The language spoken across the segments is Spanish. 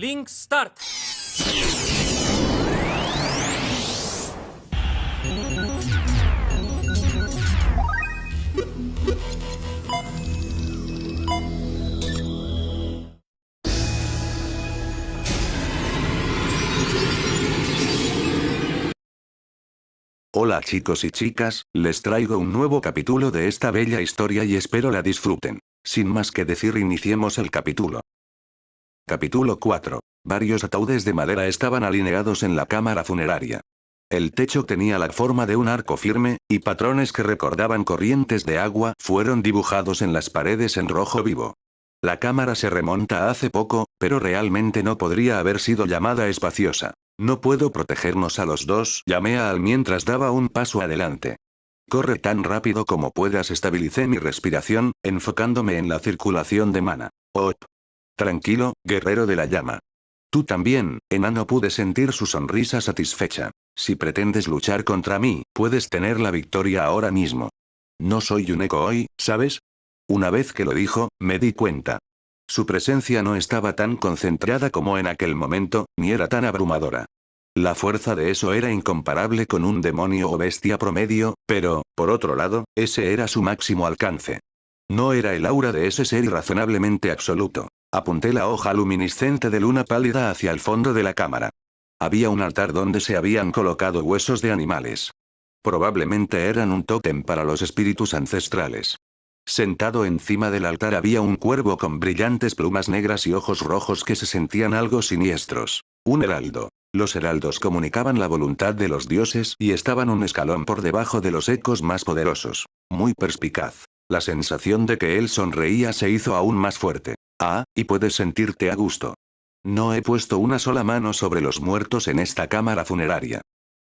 Link Start. Hola chicos y chicas, les traigo un nuevo capítulo de esta bella historia y espero la disfruten. Sin más que decir, iniciemos el capítulo. Capítulo 4. Varios ataúdes de madera estaban alineados en la cámara funeraria. El techo tenía la forma de un arco firme, y patrones que recordaban corrientes de agua fueron dibujados en las paredes en rojo vivo. La cámara se remonta a hace poco, pero realmente no podría haber sido llamada espaciosa. No puedo protegernos a los dos, llamé a Al mientras daba un paso adelante. Corre tan rápido como puedas, estabilicé mi respiración, enfocándome en la circulación de mana. Oh. Tranquilo, guerrero de la llama. Tú también, enano, pude sentir su sonrisa satisfecha. Si pretendes luchar contra mí, puedes tener la victoria ahora mismo. No soy un eco hoy, ¿sabes? Una vez que lo dijo, me di cuenta. Su presencia no estaba tan concentrada como en aquel momento, ni era tan abrumadora. La fuerza de eso era incomparable con un demonio o bestia promedio, pero, por otro lado, ese era su máximo alcance. No era el aura de ese ser irrazonablemente absoluto. Apunté la hoja luminiscente de luna pálida hacia el fondo de la cámara. Había un altar donde se habían colocado huesos de animales. Probablemente eran un tótem para los espíritus ancestrales. Sentado encima del altar había un cuervo con brillantes plumas negras y ojos rojos que se sentían algo siniestros. Un heraldo. Los heraldos comunicaban la voluntad de los dioses y estaban un escalón por debajo de los ecos más poderosos. Muy perspicaz. La sensación de que él sonreía se hizo aún más fuerte. Ah, y puedes sentirte a gusto. No he puesto una sola mano sobre los muertos en esta cámara funeraria.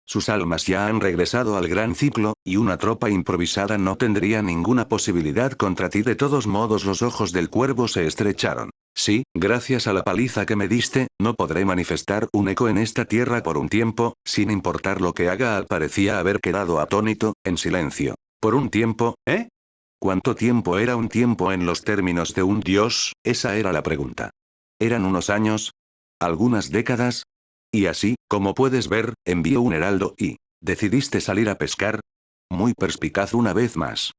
Sus almas ya han regresado al gran ciclo, y una tropa improvisada no tendría ninguna posibilidad contra ti. De todos modos, los ojos del cuervo se estrecharon. Sí, gracias a la paliza que me diste, no podré manifestar un eco en esta tierra por un tiempo, sin importar lo que haga. Al parecía haber quedado atónito, en silencio. ¿Por un tiempo, eh? ¿Cuánto tiempo era un tiempo en los términos de un dios? Esa era la pregunta. ¿Eran unos años? ¿Algunas décadas? Y así, como puedes ver, envió un heraldo y... ¿Decidiste salir a pescar? Muy perspicaz una vez más.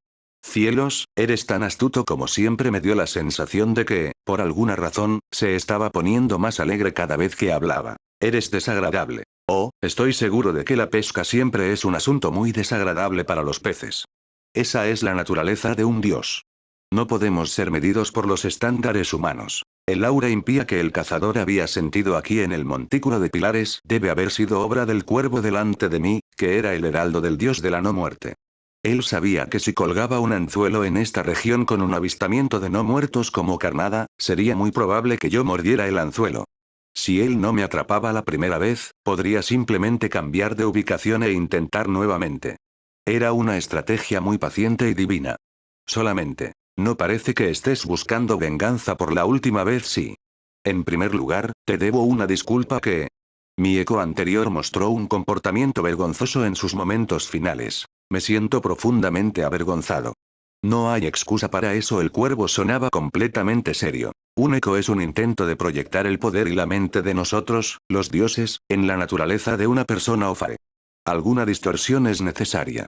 Cielos, eres tan astuto como siempre. Me dio la sensación de que, por alguna razón, se estaba poniendo más alegre cada vez que hablaba. Eres desagradable. Oh, estoy seguro de que la pesca siempre es un asunto muy desagradable para los peces. Esa es la naturaleza de un dios. No podemos ser medidos por los estándares humanos. El aura impía que el cazador había sentido aquí en el montículo de pilares debe haber sido obra del cuervo delante de mí, que era el heraldo del dios de la no muerte. Él sabía que si colgaba un anzuelo en esta región con un avistamiento de no muertos como carnada, sería muy probable que yo mordiera el anzuelo. Si él no me atrapaba la primera vez, podría simplemente cambiar de ubicación e intentar nuevamente. Era una estrategia muy paciente y divina. Solamente. No parece que estés buscando venganza por la última vez. Sí. En primer lugar, te debo una disculpa que... Mi eco anterior mostró un comportamiento vergonzoso en sus momentos finales. Me siento profundamente avergonzado. No hay excusa para eso. El cuervo sonaba completamente serio. Un eco es un intento de proyectar el poder y la mente de nosotros, los dioses, en la naturaleza de una persona o fare. Alguna distorsión es necesaria.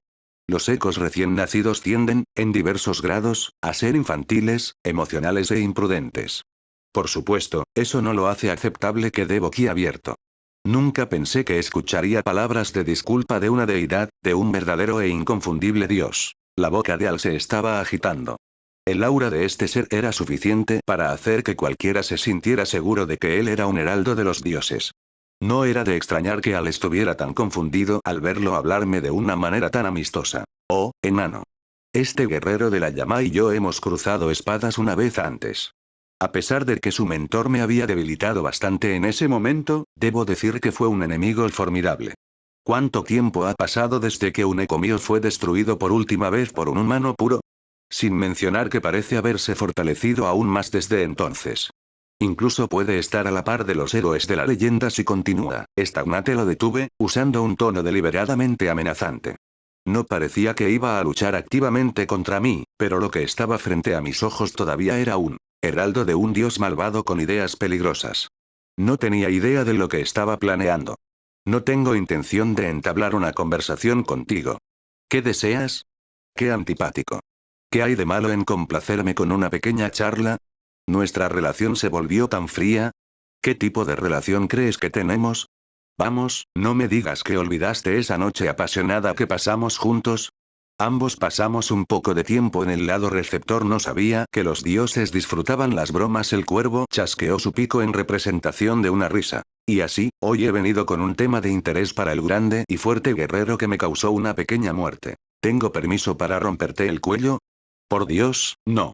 Los ecos recién nacidos tienden, en diversos grados, a ser infantiles, emocionales e imprudentes. Por supuesto, eso no lo hace aceptable. Quedé boquiabierto. Nunca pensé que escucharía palabras de disculpa de una deidad, de un verdadero e inconfundible dios. La boca de Al se estaba agitando. El aura de este ser era suficiente para hacer que cualquiera se sintiera seguro de que él era un heraldo de los dioses. No era de extrañar que Al estuviera tan confundido al verlo hablarme de una manera tan amistosa. Oh, enano. Este guerrero de la llama y yo hemos cruzado espadas una vez antes. A pesar de que su mentor me había debilitado bastante en ese momento, debo decir que fue un enemigo formidable. ¿Cuánto tiempo ha pasado desde que un eco mío fue destruido por última vez por un humano puro? Sin mencionar que parece haberse fortalecido aún más desde entonces. Incluso puede estar a la par de los héroes de la leyenda si continúa. Estagnate, lo detuve, usando un tono deliberadamente amenazante. No parecía que iba a luchar activamente contra mí, pero lo que estaba frente a mis ojos todavía era un heraldo de un dios malvado con ideas peligrosas. No tenía idea de lo que estaba planeando. No tengo intención de entablar una conversación contigo. ¿Qué deseas? Qué antipático. ¿Qué hay de malo en complacerme con una pequeña charla? ¿Nuestra relación se volvió tan fría? ¿Qué tipo de relación crees que tenemos? Vamos, no me digas que olvidaste esa noche apasionada que pasamos juntos. Ambos pasamos un poco de tiempo en el lado receptor. No sabía que los dioses disfrutaban las bromas. El cuervo chasqueó su pico en representación de una risa. Y así, hoy he venido con un tema de interés para el grande y fuerte guerrero que me causó una pequeña muerte. ¿Tengo permiso para romperte el cuello? Por Dios, no.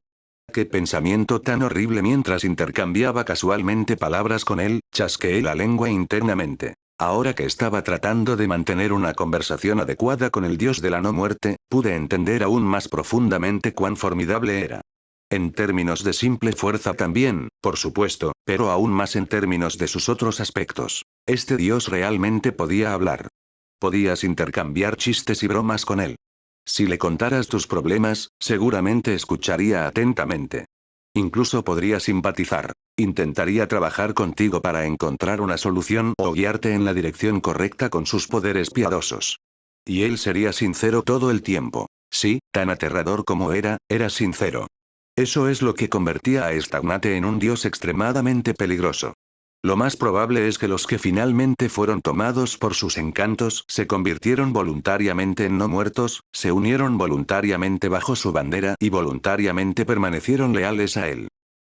Qué pensamiento tan horrible. Mientras intercambiaba casualmente palabras con él, chasqueé la lengua internamente. Ahora que estaba tratando de mantener una conversación adecuada con el dios de la no muerte, pude entender aún más profundamente cuán formidable era. En términos de simple fuerza también, por supuesto, pero aún más en términos de sus otros aspectos. Este dios realmente podía hablar. Podías intercambiar chistes y bromas con él. Si le contaras tus problemas, seguramente escucharía atentamente. Incluso podría simpatizar. Intentaría trabajar contigo para encontrar una solución o guiarte en la dirección correcta con sus poderes piadosos. Y él sería sincero todo el tiempo. Sí, tan aterrador como era sincero. Eso es lo que convertía a Stagnate en un dios extremadamente peligroso. Lo más probable es que los que finalmente fueron tomados por sus encantos se convirtieron voluntariamente en no muertos, se unieron voluntariamente bajo su bandera y voluntariamente permanecieron leales a él.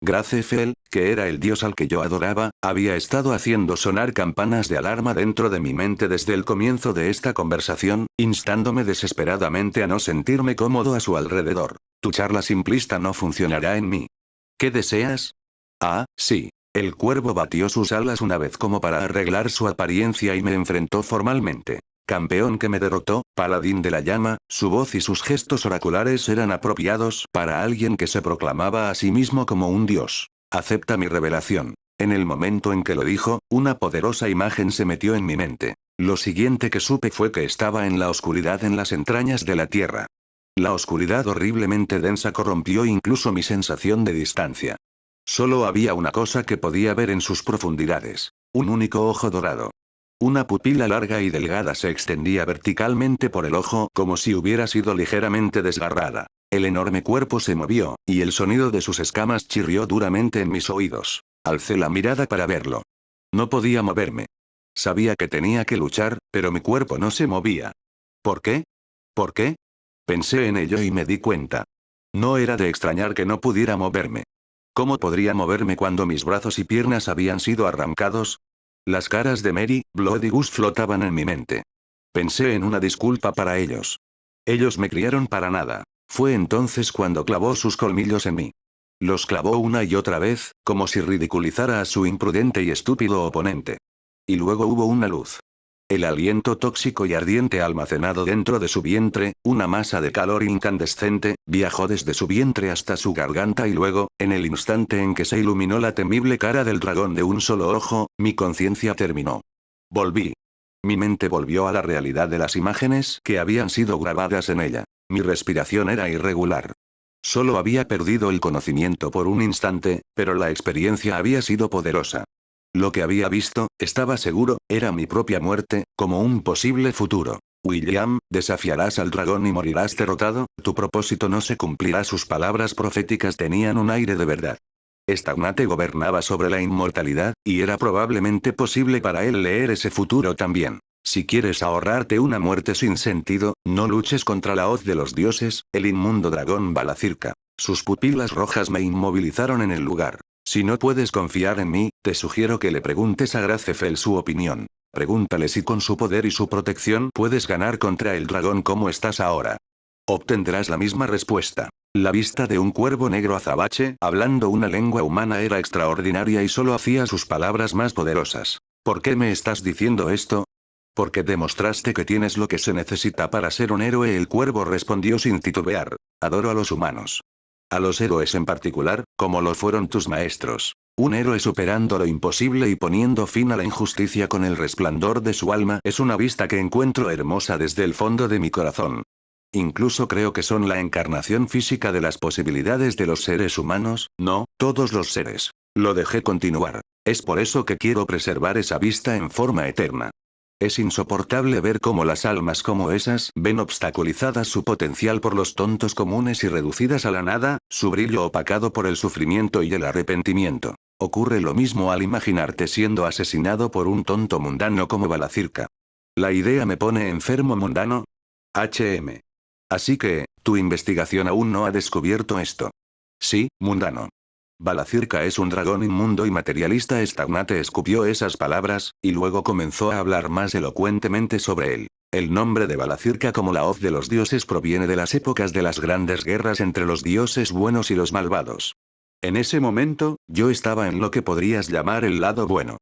Gracefel, que era el dios al que yo adoraba, había estado haciendo sonar campanas de alarma dentro de mi mente desde el comienzo de esta conversación, instándome desesperadamente a no sentirme cómodo a su alrededor. Tu charla simplista no funcionará en mí. ¿Qué deseas? Ah, sí. El cuervo batió sus alas una vez como para arreglar su apariencia y me enfrentó formalmente. Campeón que me derrotó, paladín de la llama, su voz y sus gestos oraculares eran apropiados para alguien que se proclamaba a sí mismo como un dios. Acepta mi revelación. En el momento en que lo dijo, una poderosa imagen se metió en mi mente. Lo siguiente que supe fue que estaba en la oscuridad en las entrañas de la tierra. La oscuridad horriblemente densa corrompió incluso mi sensación de distancia. Solo había una cosa que podía ver en sus profundidades. Un único ojo dorado. Una pupila larga y delgada se extendía verticalmente por el ojo como si hubiera sido ligeramente desgarrada. El enorme cuerpo se movió, y el sonido de sus escamas chirrió duramente en mis oídos. Alcé la mirada para verlo. No podía moverme. Sabía que tenía que luchar, pero mi cuerpo no se movía. ¿Por qué? ¿Por qué? Pensé en ello y me di cuenta. No era de extrañar que no pudiera moverme. ¿Cómo podría moverme cuando mis brazos y piernas habían sido arrancados? Las caras de Mary, Blood y Gus flotaban en mi mente. Pensé en una disculpa para ellos. Ellos me criaron para nada. Fue entonces cuando clavó sus colmillos en mí. Los clavó una y otra vez, como si ridiculizara a su imprudente y estúpido oponente. Y luego hubo una luz. El aliento tóxico y ardiente almacenado dentro de su vientre, una masa de calor incandescente, viajó desde su vientre hasta su garganta y luego, en el instante en que se iluminó la temible cara del dragón de un solo ojo, mi conciencia terminó. Volví. Mi mente volvió a la realidad de las imágenes que habían sido grabadas en ella. Mi respiración era irregular. Solo había perdido el conocimiento por un instante, pero la experiencia había sido poderosa. Lo que había visto, estaba seguro, era mi propia muerte, como un posible futuro. William, desafiarás al dragón y morirás derrotado, tu propósito no se cumplirá. Sus palabras proféticas tenían un aire de verdad. Stagnate gobernaba sobre la inmortalidad, y era probablemente posible para él leer ese futuro también. Si quieres ahorrarte una muerte sin sentido, no luches contra la hoz de los dioses, el inmundo dragón Balacirca. Sus pupilas rojas me inmovilizaron en el lugar. Si no puedes confiar en mí, te sugiero que le preguntes a Gracefel su opinión. Pregúntale si con su poder y su protección puedes ganar contra el dragón como estás ahora. Obtendrás la misma respuesta. La vista de un cuervo negro azabache, hablando una lengua humana, era extraordinaria y solo hacía sus palabras más poderosas. ¿Por qué me estás diciendo esto? Porque demostraste que tienes lo que se necesita para ser un héroe. El cuervo respondió sin titubear. Adoro a los humanos. A los héroes en particular, como lo fueron tus maestros. Un héroe superando lo imposible y poniendo fin a la injusticia con el resplandor de su alma es una vista que encuentro hermosa desde el fondo de mi corazón. Incluso creo que son la encarnación física de las posibilidades de los seres humanos, no, todos los seres. Lo dejé continuar. Es por eso que quiero preservar esa vista en forma eterna. Es insoportable ver cómo las almas como esas ven obstaculizadas su potencial por los tontos comunes y reducidas a la nada, su brillo opacado por el sufrimiento y el arrepentimiento. Ocurre lo mismo al imaginarte siendo asesinado por un tonto mundano como Balacirca. La idea me pone enfermo mundano. HM. Así que, tu investigación aún no ha descubierto esto. Sí, mundano. Balacirca es un dragón inmundo y materialista. Stagnate escupió esas palabras, y luego comenzó a hablar más elocuentemente sobre él. El nombre de Balacirca como la hoz de los dioses proviene de las épocas de las grandes guerras entre los dioses buenos y los malvados. En ese momento, yo estaba en lo que podrías llamar el lado bueno.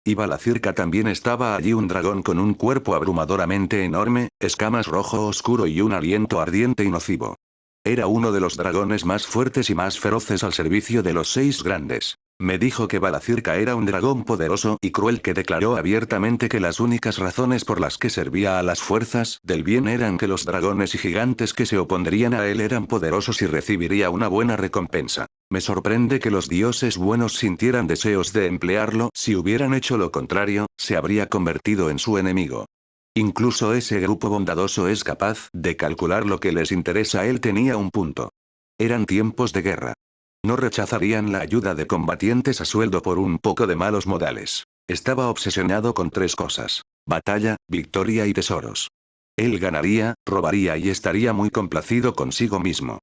Y Balacirca también estaba allí, un dragón con un cuerpo abrumadoramente enorme, escamas rojo oscuro y un aliento ardiente y nocivo. Era uno de los dragones más fuertes y más feroces al servicio de los 6 grandes. Me dijo que Balacirca era un dragón poderoso y cruel que declaró abiertamente que las únicas razones por las que servía a las fuerzas del bien eran que los dragones y gigantes que se opondrían a él eran poderosos y recibiría una buena recompensa. Me sorprende que los dioses buenos sintieran deseos de emplearlo. Si hubieran hecho lo contrario, se habría convertido en su enemigo. Incluso ese grupo bondadoso es capaz de calcular lo que les interesa. Él tenía un punto. Eran tiempos de guerra. No rechazarían la ayuda de combatientes a sueldo por un poco de malos modales. Estaba obsesionado con 3 cosas: batalla, victoria y tesoros. Él ganaría, robaría y estaría muy complacido consigo mismo.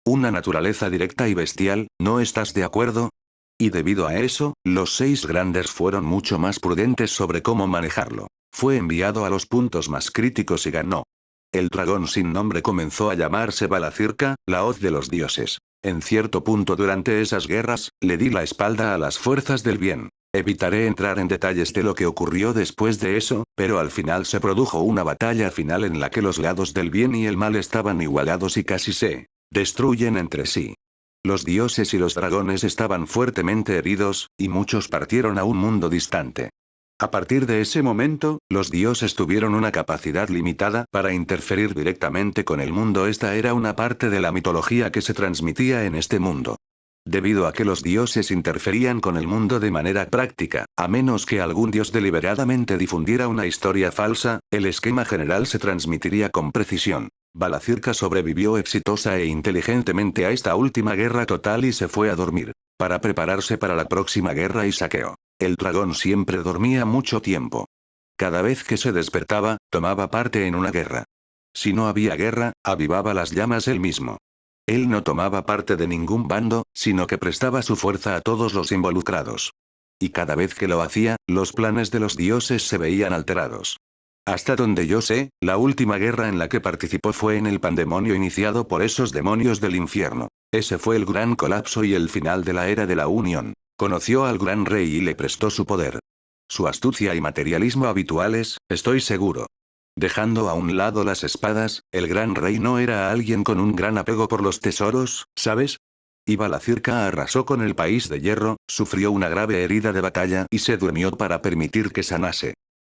Una naturaleza directa y bestial, ¿no estás de acuerdo? Y debido a eso, los 6 grandes fueron mucho más prudentes sobre cómo manejarlo. Fue enviado a los puntos más críticos y ganó. El dragón sin nombre comenzó a llamarse Balacirca, la hoz de los dioses. En cierto punto durante esas guerras, le di la espalda a las fuerzas del bien. Evitaré entrar en detalles de lo que ocurrió después de eso, pero al final se produjo una batalla final en la que los lados del bien y el mal estaban igualados y casi se destruyen entre sí. Los dioses y los dragones estaban fuertemente heridos, y muchos partieron a un mundo distante. A partir de ese momento, los dioses tuvieron una capacidad limitada para interferir directamente con el mundo. Esta era una parte de la mitología que se transmitía en este mundo. Debido a que los dioses interferían con el mundo de manera práctica, a menos que algún dios deliberadamente difundiera una historia falsa, el esquema general se transmitiría con precisión. Balacirca sobrevivió exitosa e inteligentemente a esta última guerra total y se fue a dormir, para prepararse para la próxima guerra y saqueo. El dragón siempre dormía mucho tiempo. Cada vez que se despertaba, tomaba parte en una guerra. Si no había guerra, avivaba las llamas él mismo. Él no tomaba parte de ningún bando, sino que prestaba su fuerza a todos los involucrados. Y cada vez que lo hacía, los planes de los dioses se veían alterados. Hasta donde yo sé, la última guerra en la que participó fue en el pandemonio iniciado por esos demonios del infierno. Ese fue el gran colapso y el final de la era de la Unión. Conoció al gran rey y le prestó su poder. Su astucia y materialismo habituales, estoy seguro. Dejando a un lado las espadas, el gran rey no era alguien con un gran apego por los tesoros, ¿sabes? Y Balacirca arrasó con el país de hierro, sufrió una grave herida de batalla y se durmió para permitir que sanase.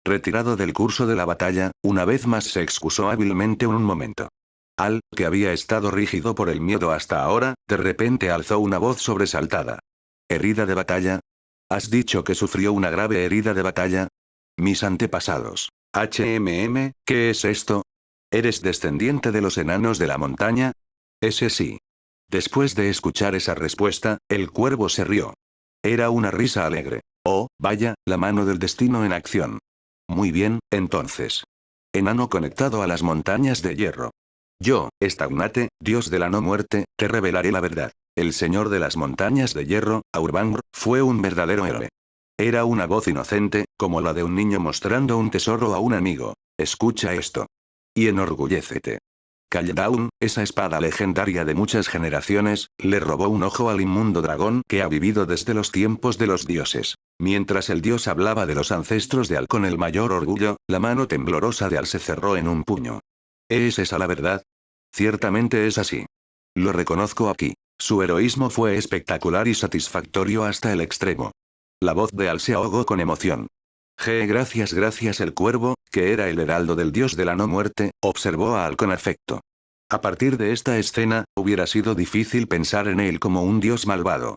Retirado del curso de la batalla, una vez más se excusó hábilmente un momento. Al, que había estado rígido por el miedo hasta ahora, de repente alzó una voz sobresaltada. ¿Herida de batalla? ¿Has dicho que sufrió una grave herida de batalla? Mis antepasados. ¿Qué es esto? ¿Eres descendiente de los enanos de la montaña? Ese sí. Después de escuchar esa respuesta, el cuervo se rió. Era una risa alegre. Oh, vaya, la mano del destino en acción. Muy bien, entonces. Enano conectado a las montañas de hierro. Yo, Stagnate, dios de la no muerte, te revelaré la verdad. El señor de las montañas de hierro, Aurbangur, fue un verdadero héroe. Era una voz inocente, como la de un niño mostrando un tesoro a un amigo. Escucha esto. Y enorgullécete. Caldaun, esa espada legendaria de muchas generaciones, le robó un ojo al inmundo dragón que ha vivido desde los tiempos de los dioses. Mientras el dios hablaba de los ancestros de Al con el mayor orgullo, la mano temblorosa de Al se cerró en un puño. ¿Es esa la verdad? Ciertamente es así. Lo reconozco aquí. Su heroísmo fue espectacular y satisfactorio hasta el extremo. La voz de Al se ahogó con emoción. Gracias. El cuervo, que era el heraldo del dios de la no muerte, observó a Al con afecto. A partir de esta escena, hubiera sido difícil pensar en él como un dios malvado.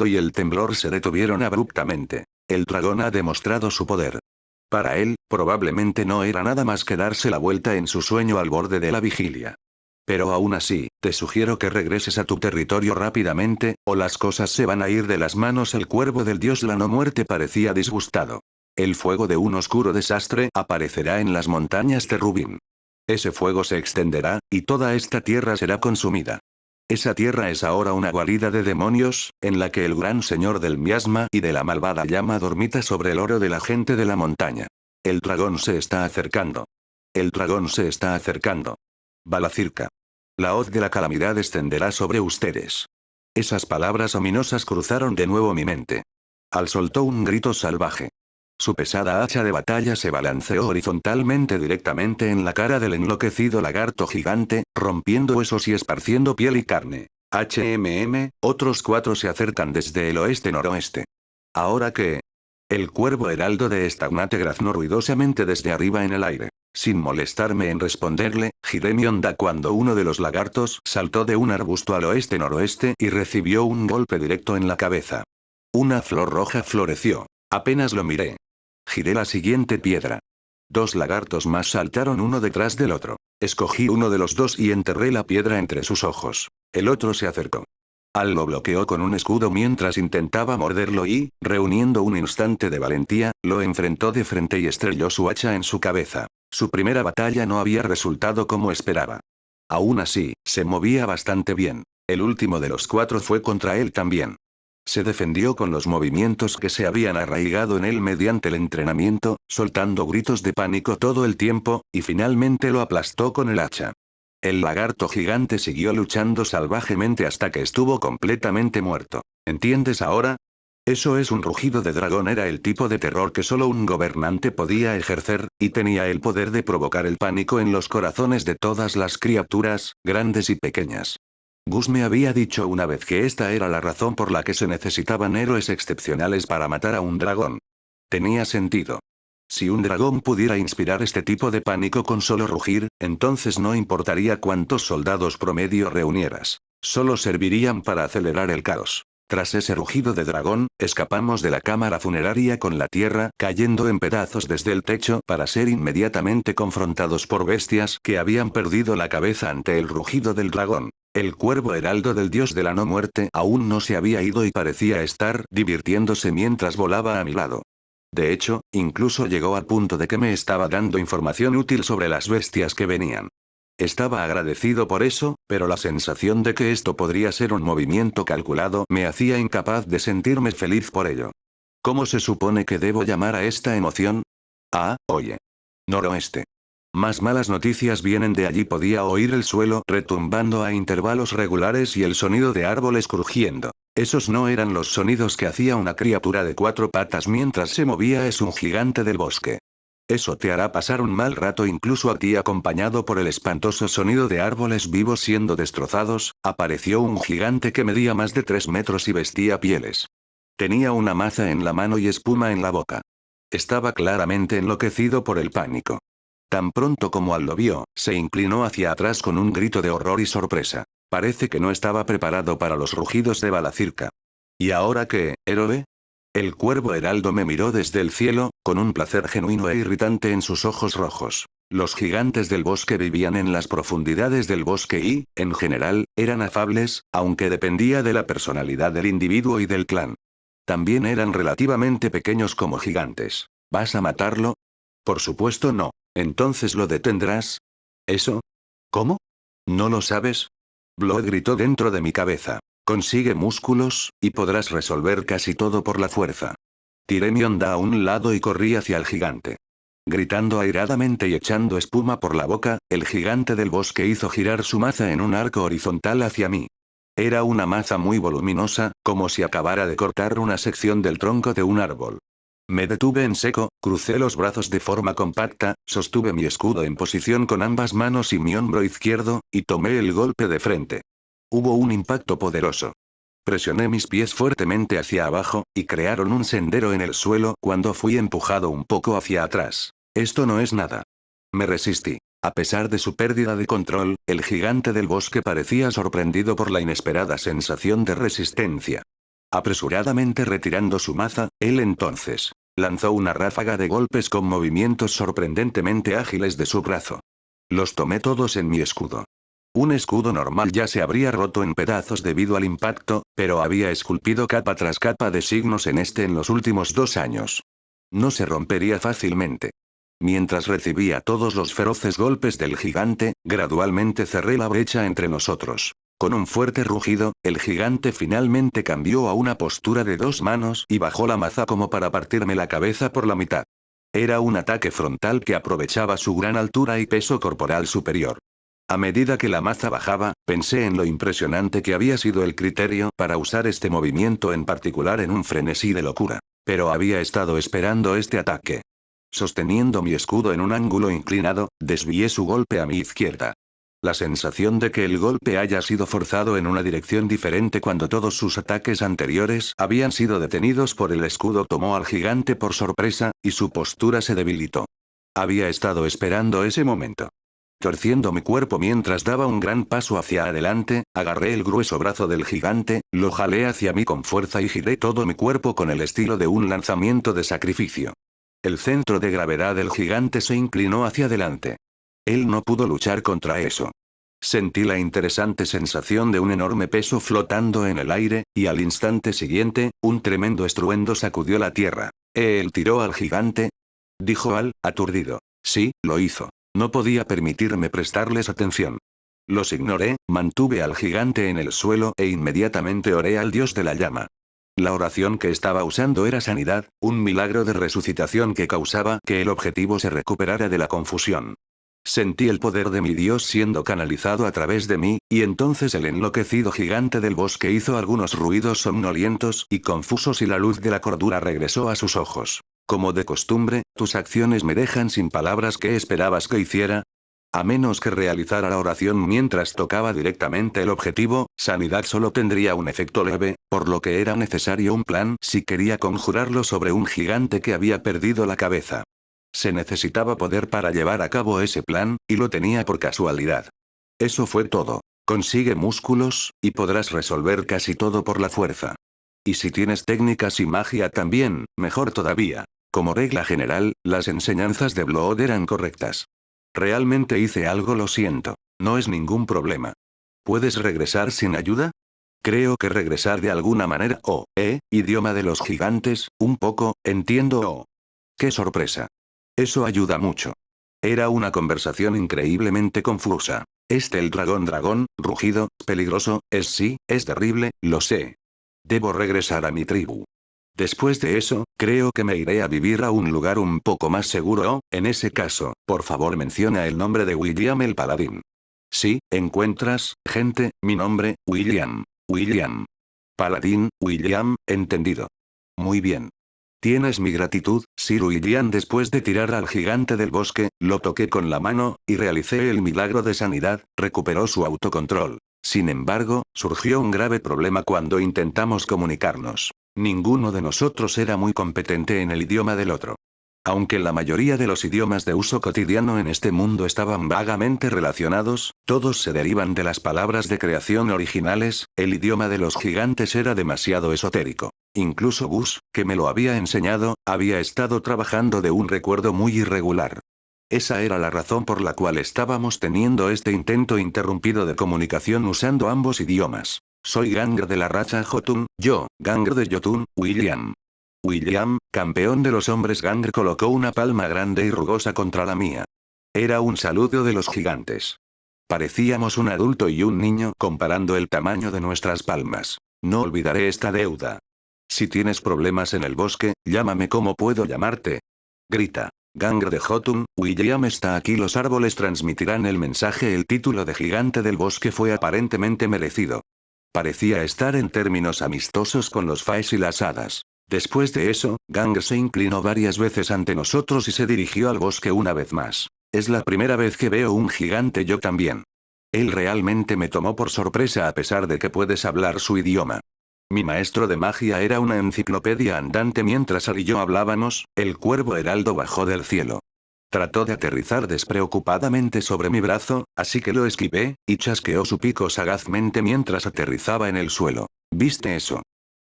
ruido y el temblor se detuvieron abruptamente. El dragón ha demostrado su poder. Para él, probablemente no era nada más que darse la vuelta en su sueño al borde de la vigilia. Pero aún así, te sugiero que regreses a tu territorio rápidamente, o las cosas se van a ir de las manos. El cuervo del dios la no muerte parecía disgustado. El fuego de un oscuro desastre aparecerá en las montañas de Rubin. Ese fuego se extenderá, y toda esta tierra será consumida. Esa tierra es ahora una guarida de demonios, en la que el gran señor del miasma y de la malvada llama dormita sobre el oro de la gente de la montaña. El dragón se está acercando. El dragón se está acercando. Balacirca. La hoz de la calamidad descenderá sobre ustedes. Esas palabras ominosas cruzaron de nuevo mi mente. Al soltó un grito salvaje. Su pesada hacha de batalla se balanceó horizontalmente directamente en la cara del enloquecido lagarto gigante, rompiendo huesos y esparciendo piel y carne. Otros 4 se acercan desde el oeste-noroeste. ¿Ahora qué? El cuervo heraldo de Stagnate graznó ruidosamente desde arriba en el aire. Sin molestarme en responderle, giré mi onda cuando uno de los lagartos saltó de un arbusto al oeste-noroeste y recibió un golpe directo en la cabeza. Una flor roja floreció. Apenas lo miré. Giré la siguiente piedra. 2 lagartos más saltaron uno detrás del otro. Escogí uno de los 2 y enterré la piedra entre sus ojos. El otro se acercó. Al lo bloqueó con un escudo mientras intentaba morderlo y, reuniendo un instante de valentía, lo enfrentó de frente y estrelló su hacha en su cabeza. Su primera batalla no había resultado como esperaba. Aún así, se movía bastante bien. El último de los 4 fue contra él también. Se defendió con los movimientos que se habían arraigado en él mediante el entrenamiento, soltando gritos de pánico todo el tiempo, y finalmente lo aplastó con el hacha. El lagarto gigante siguió luchando salvajemente hasta que estuvo completamente muerto. ¿Entiendes ahora? Eso es un rugido de dragón. Era el tipo de terror que solo un gobernante podía ejercer, y tenía el poder de provocar el pánico en los corazones de todas las criaturas, grandes y pequeñas. Gus me había dicho una vez que esta era la razón por la que se necesitaban héroes excepcionales para matar a un dragón. Tenía sentido. Si un dragón pudiera inspirar este tipo de pánico con solo rugir, entonces no importaría cuántos soldados promedio reunieras. Solo servirían para acelerar el caos. Tras ese rugido de dragón, escapamos de la cámara funeraria con la tierra cayendo en pedazos desde el techo para ser inmediatamente confrontados por bestias que habían perdido la cabeza ante el rugido del dragón. El cuervo heraldo del dios de la no muerte aún no se había ido y parecía estar divirtiéndose mientras volaba a mi lado. De hecho, incluso llegó al punto de que me estaba dando información útil sobre las bestias que venían. Estaba agradecido por eso, pero la sensación de que esto podría ser un movimiento calculado me hacía incapaz de sentirme feliz por ello. ¿Cómo se supone que debo llamar a esta emoción? Ah, oye. Noroeste. Más malas noticias vienen de allí. Podía oír el suelo retumbando a intervalos regulares y el sonido de árboles crujiendo. Esos no eran los sonidos que hacía una criatura de 4 patas mientras se movía. Es un gigante del bosque. Eso te hará pasar un mal rato incluso a ti. Acompañado por el espantoso sonido de árboles vivos siendo destrozados, apareció un gigante que medía más de 3 metros y vestía pieles. Tenía una maza en la mano y espuma en la boca. Estaba claramente enloquecido por el pánico. Tan pronto como Al lo vio, se inclinó hacia atrás con un grito de horror y sorpresa. Parece que no estaba preparado para los rugidos de Balacirca. ¿Y ahora qué, héroe? El cuervo heraldo me miró desde el cielo, con un placer genuino e irritante en sus ojos rojos. Los gigantes del bosque vivían en las profundidades del bosque y, en general, eran afables, aunque dependía de la personalidad del individuo y del clan. También eran relativamente pequeños como gigantes. ¿Vas a matarlo? Por supuesto no. ¿Entonces lo detendrás? ¿Eso? ¿Cómo? ¿No lo sabes? Blood gritó dentro de mi cabeza. Consigue músculos, y podrás resolver casi todo por la fuerza. Tiré mi onda a un lado y corrí hacia el gigante. Gritando airadamente y echando espuma por la boca, el gigante del bosque hizo girar su maza en un arco horizontal hacia mí. Era una maza muy voluminosa, como si acabara de cortar una sección del tronco de un árbol. Me detuve en seco, crucé los brazos de forma compacta, sostuve mi escudo en posición con ambas manos y mi hombro izquierdo, y tomé el golpe de frente. Hubo un impacto poderoso. Presioné mis pies fuertemente hacia abajo, y crearon un sendero en el suelo cuando fui empujado un poco hacia atrás. Esto no es nada. Me resistí. A pesar de su pérdida de control, el gigante del bosque parecía sorprendido por la inesperada sensación de resistencia. Apresuradamente retirando su maza, él entonces lanzó una ráfaga de golpes con movimientos sorprendentemente ágiles de su brazo. Los tomé todos en mi escudo. Un escudo normal ya se habría roto en pedazos debido al impacto, pero había esculpido capa tras capa de signos en este en los últimos 2 años. No se rompería fácilmente. Mientras recibía todos los feroces golpes del gigante, gradualmente cerré la brecha entre nosotros. Con un fuerte rugido, el gigante finalmente cambió a una postura de 2 manos y bajó la maza como para partirme la cabeza por la mitad. Era un ataque frontal que aprovechaba su gran altura y peso corporal superior. A medida que la maza bajaba, pensé en lo impresionante que había sido el criterio para usar este movimiento en particular en un frenesí de locura. Pero había estado esperando este ataque. Sosteniendo mi escudo en un ángulo inclinado, desvié su golpe a mi izquierda. La sensación de que el golpe haya sido forzado en una dirección diferente cuando todos sus ataques anteriores habían sido detenidos por el escudo tomó al gigante por sorpresa, y su postura se debilitó. Había estado esperando ese momento. Torciendo mi cuerpo mientras daba un gran paso hacia adelante, agarré el grueso brazo del gigante, lo jalé hacia mí con fuerza y giré todo mi cuerpo con el estilo de un lanzamiento de sacrificio. El centro de gravedad del gigante se inclinó hacia adelante. Él no pudo luchar contra eso. Sentí la interesante sensación de un enorme peso flotando en el aire, y al instante siguiente, un tremendo estruendo sacudió la tierra. ¿Él tiró al gigante? Dijo Al, aturdido. Sí, lo hizo. No podía permitirme prestarles atención. Los ignoré, mantuve al gigante en el suelo e inmediatamente oré al dios de la llama. La oración que estaba usando era sanidad, un milagro de resucitación que causaba que el objetivo se recuperara de la confusión. Sentí el poder de mi Dios siendo canalizado a través de mí, y entonces el enloquecido gigante del bosque hizo algunos ruidos somnolientos y confusos y la luz de la cordura regresó a sus ojos. Como de costumbre, tus acciones me dejan sin palabras. ¿Qué esperabas que hiciera? A menos que realizara la oración mientras tocaba directamente el objetivo, sanidad solo tendría un efecto leve, por lo que era necesario un plan si quería conjurarlo sobre un gigante que había perdido la cabeza. Se necesitaba poder para llevar a cabo ese plan, y lo tenía por casualidad. Eso fue todo. Consigue músculos, y podrás resolver casi todo por la fuerza. Y si tienes técnicas y magia también, mejor todavía. Como regla general, las enseñanzas de Blood eran correctas. Realmente hice algo, lo siento. No es ningún problema. ¿Puedes regresar sin ayuda? Creo que regresar de alguna manera. Idioma de los gigantes, un poco, entiendo. ¡Qué sorpresa! Eso ayuda mucho. Era una conversación increíblemente confusa. El dragón, rugido, peligroso, es terrible, lo sé. Debo regresar a mi tribu. Después de eso, creo que me iré a vivir a un lugar un poco más seguro. En ese caso, por favor menciona el nombre de William el Paladín. Sí, encuentras, gente, mi nombre, William. William. Paladín, William, entendido. Muy bien. Tienes mi gratitud, Sir William. Después de tirar al gigante del bosque, lo toqué con la mano, y realicé el milagro de sanidad, recuperó su autocontrol. Sin embargo, surgió un grave problema cuando intentamos comunicarnos. Ninguno de nosotros era muy competente en el idioma del otro. Aunque la mayoría de los idiomas de uso cotidiano en este mundo estaban vagamente relacionados, todos se derivan de las palabras de creación originales, el idioma de los gigantes era demasiado esotérico. Incluso Gus, que me lo había enseñado, había estado trabajando de un recuerdo muy irregular. Esa era la razón por la cual estábamos teniendo este intento interrumpido de comunicación usando ambos idiomas. Soy Gangr de la raza Jotun, yo, Gangr de Jotun, William. William, campeón de los hombres Gangr, colocó una palma grande y rugosa contra la mía. Era un saludo de los gigantes. Parecíamos un adulto y un niño comparando el tamaño de nuestras palmas. No olvidaré esta deuda. Si tienes problemas en el bosque, llámame. ¿Cómo puedo llamarte? Grita. Gangr de Jotun, William está aquí. Los árboles transmitirán el mensaje. El título de gigante del bosque fue aparentemente merecido. Parecía estar en términos amistosos con los faes y las hadas. Después de eso, Gangr se inclinó varias veces ante nosotros y se dirigió al bosque una vez más. Es la primera vez que veo un gigante. Yo también. Él realmente me tomó por sorpresa a pesar de que puedes hablar su idioma. Mi maestro de magia era una enciclopedia andante. Mientras Ar y yo hablábamos, el cuervo heraldo bajó del cielo. Trató de aterrizar despreocupadamente sobre mi brazo, así que lo esquivé, y chasqueó su pico sagazmente mientras aterrizaba en el suelo. ¿Viste eso?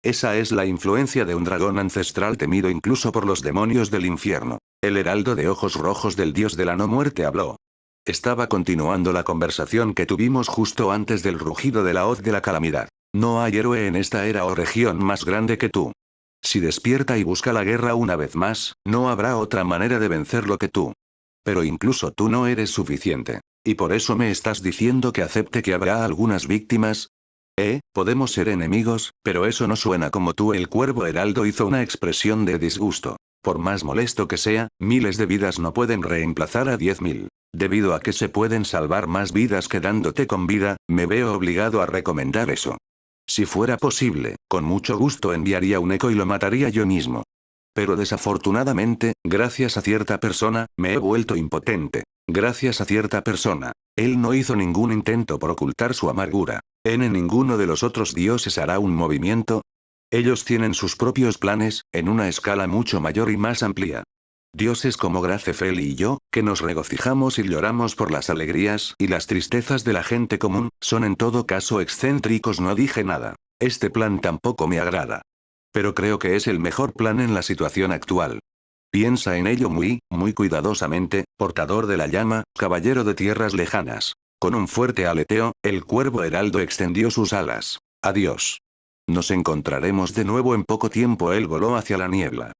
Esa es la influencia de un dragón ancestral temido incluso por los demonios del infierno. El heraldo de ojos rojos del dios de la no muerte habló. Estaba continuando la conversación que tuvimos justo antes del rugido de la hoz de la calamidad. No hay héroe en esta era o región más grande que tú. Si despierta y busca la guerra una vez más, no habrá otra manera de vencerlo que tú. Pero incluso tú no eres suficiente. ¿Y por eso me estás diciendo que acepte que habrá algunas víctimas? Podemos ser enemigos, pero eso no suena como tú. El cuervo heraldo hizo una expresión de disgusto. Por más molesto que sea, miles de vidas no pueden reemplazar a 10.000. Debido a que se pueden salvar más vidas quedándote con vida, me veo obligado a recomendar eso. Si fuera posible, con mucho gusto enviaría un eco y lo mataría yo mismo. Pero desafortunadamente, gracias a cierta persona, me he vuelto impotente. Gracias a cierta persona. Él no hizo ningún intento por ocultar su amargura. Ninguno de los otros dioses hará un movimiento. Ellos tienen sus propios planes, en una escala mucho mayor y más amplia. Dioses como Gracefel y yo, que nos regocijamos y lloramos por las alegrías y las tristezas de la gente común, son en todo caso excéntricos. No dije nada. Este plan tampoco me agrada. Pero creo que es el mejor plan en la situación actual. Piensa en ello muy cuidadosamente, portador de la llama, caballero de tierras lejanas. Con un fuerte aleteo, el cuervo heraldo extendió sus alas. Adiós. Nos encontraremos de nuevo en poco tiempo. Él voló hacia la niebla.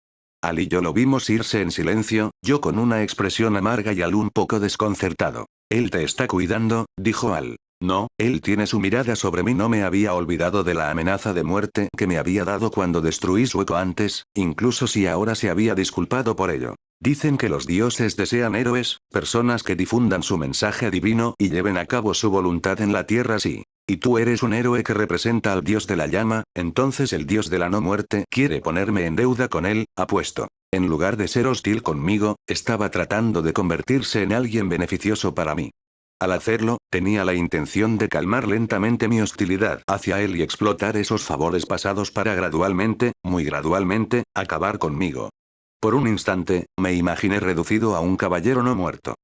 Al y yo lo vimos irse en silencio, yo con una expresión amarga y Al un poco desconcertado. Él te está cuidando, dijo Al. No, él tiene su mirada sobre mí. No me había olvidado de la amenaza de muerte que me había dado cuando destruí su eco antes, incluso si ahora se había disculpado por ello. Dicen que los dioses desean héroes, personas que difundan su mensaje divino y lleven a cabo su voluntad en la tierra. Sí. Y tú eres un héroe que representa al dios de la llama, entonces el dios de la no muerte quiere ponerme en deuda con él, apuesto. En lugar de ser hostil conmigo, estaba tratando de convertirse en alguien beneficioso para mí. Al hacerlo, tenía la intención de calmar lentamente mi hostilidad hacia él y explotar esos favores pasados para gradualmente, muy gradualmente, acabar conmigo. Por un instante, me imaginé reducido a un caballero no muerto.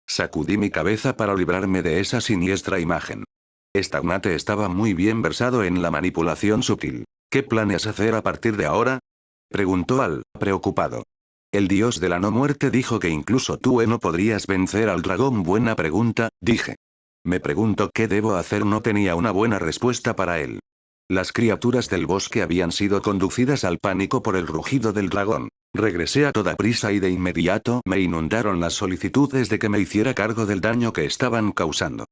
Sacudí mi cabeza para librarme de esa siniestra imagen. Stagnate estaba muy bien versado en la manipulación sutil. ¿Qué planeas hacer a partir de ahora? Preguntó Al, preocupado. El dios de la no muerte dijo que incluso tú no podrías vencer al dragón. Buena pregunta, dije. Me pregunto qué debo hacer. No tenía una buena respuesta para él. Las criaturas del bosque habían sido conducidas al pánico por el rugido del dragón. Regresé a toda prisa y de inmediato me inundaron las solicitudes de que me hiciera cargo del daño que estaban causando.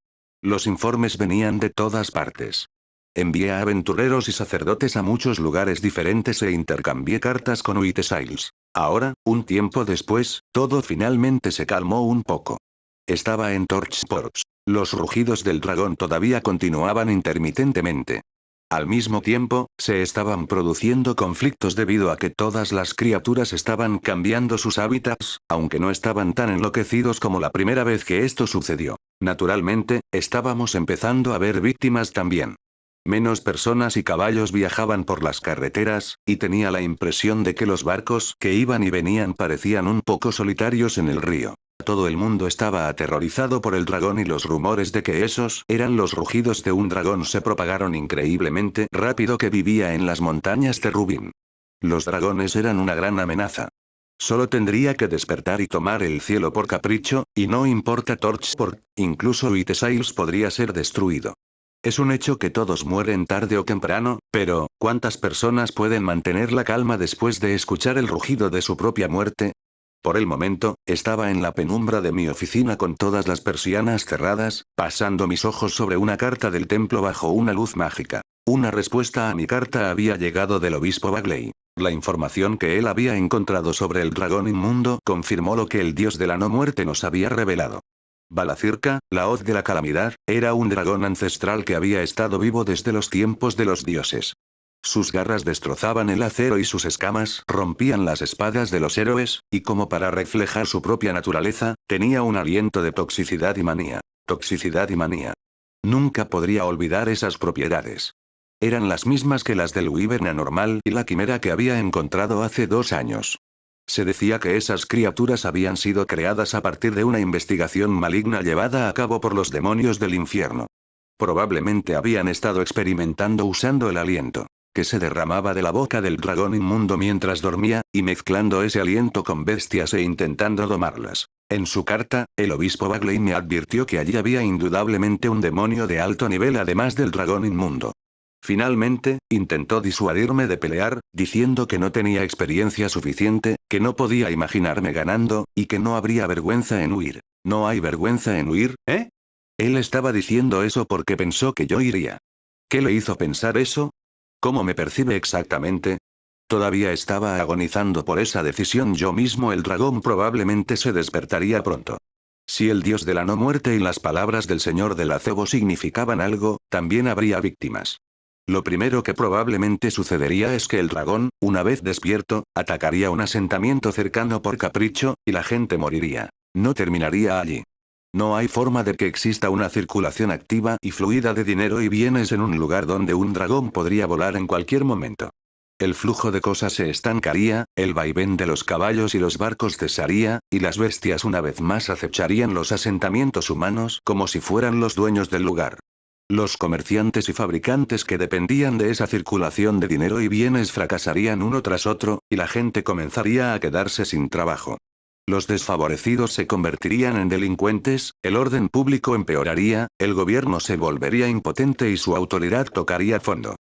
Los informes venían de todas partes. Envié a aventureros y sacerdotes a muchos lugares diferentes e intercambié cartas con Uitesiles. Ahora, un tiempo después, todo finalmente se calmó un poco. Estaba en Torchports. Los rugidos del dragón todavía continuaban intermitentemente. Al mismo tiempo, se estaban produciendo conflictos debido a que todas las criaturas estaban cambiando sus hábitats, aunque no estaban tan enloquecidos como la primera vez que esto sucedió. Naturalmente, estábamos empezando a ver víctimas también. Menos personas y caballos viajaban por las carreteras, y tenía la impresión de que los barcos que iban y venían parecían un poco solitarios en el río. Todo el mundo estaba aterrorizado por el dragón y los rumores de que esos eran los rugidos de un dragón se propagaron increíblemente rápido que vivía en las montañas de Rubin. Los dragones eran una gran amenaza. Solo tendría que despertar y tomar el cielo por capricho, y no importa Torchport, incluso Witesales podría ser destruido. Es un hecho que todos mueren tarde o temprano, pero, ¿cuántas personas pueden mantener la calma después de escuchar el rugido de su propia muerte? Por el momento, estaba en la penumbra de mi oficina con todas las persianas cerradas, pasando mis ojos sobre una carta del templo bajo una luz mágica. Una respuesta a mi carta había llegado del obispo Bagley. La información que él había encontrado sobre el dragón inmundo confirmó lo que el dios de la no muerte nos había revelado. Balacirca, la hoz de la calamidad, era un dragón ancestral que había estado vivo desde los tiempos de los dioses. Sus garras destrozaban el acero y sus escamas rompían las espadas de los héroes, y como para reflejar su propia naturaleza, tenía un aliento de toxicidad y manía. Toxicidad y manía. Nunca podría olvidar esas propiedades. Eran las mismas que las del Wyvern anormal y la quimera que había encontrado hace 2 años. Se decía que esas criaturas habían sido creadas a partir de una investigación maligna llevada a cabo por los demonios del infierno. Probablemente habían estado experimentando usando el aliento que se derramaba de la boca del dragón inmundo mientras dormía, y mezclando ese aliento con bestias e intentando domarlas. En su carta, el obispo Bagley me advirtió que allí había indudablemente un demonio de alto nivel además del dragón inmundo. Finalmente, intentó disuadirme de pelear, diciendo que no tenía experiencia suficiente, que no podía imaginarme ganando, y que no habría vergüenza en huir. ¿No hay vergüenza en huir, eh? Él estaba diciendo eso porque pensó que yo iría. ¿Qué le hizo pensar eso? ¿Cómo me percibe exactamente? Todavía estaba agonizando por esa decisión yo mismo. El dragón probablemente se despertaría pronto. Si el dios de la no muerte y las palabras del señor del acebo significaban algo, también habría víctimas. Lo primero que probablemente sucedería es que el dragón, una vez despierto, atacaría un asentamiento cercano por capricho, y la gente moriría. No terminaría allí. No hay forma de que exista una circulación activa y fluida de dinero y bienes en un lugar donde un dragón podría volar en cualquier momento. El flujo de cosas se estancaría, el vaivén de los caballos y los barcos cesaría, y las bestias una vez más acecharían los asentamientos humanos como si fueran los dueños del lugar. Los comerciantes y fabricantes que dependían de esa circulación de dinero y bienes fracasarían uno tras otro, y la gente comenzaría a quedarse sin trabajo. Los desfavorecidos se convertirían en delincuentes, el orden público empeoraría, el gobierno se volvería impotente y su autoridad tocaría fondo.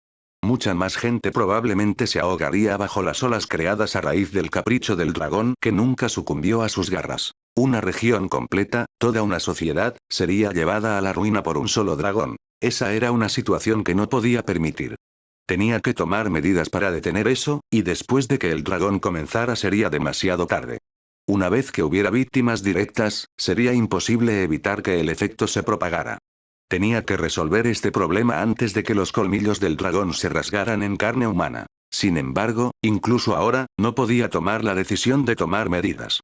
Mucha más gente probablemente se ahogaría bajo las olas creadas a raíz del capricho del dragón que nunca sucumbió a sus garras. Una región completa, toda una sociedad, sería llevada a la ruina por un solo dragón. Esa era una situación que no podía permitir. Tenía que tomar medidas para detener eso, y después de que el dragón comenzara sería demasiado tarde. Una vez que hubiera víctimas directas, sería imposible evitar que el efecto se propagara. Tenía que resolver este problema antes de que los colmillos del dragón se rasgaran en carne humana. Sin embargo, incluso ahora, no podía tomar la decisión de tomar medidas.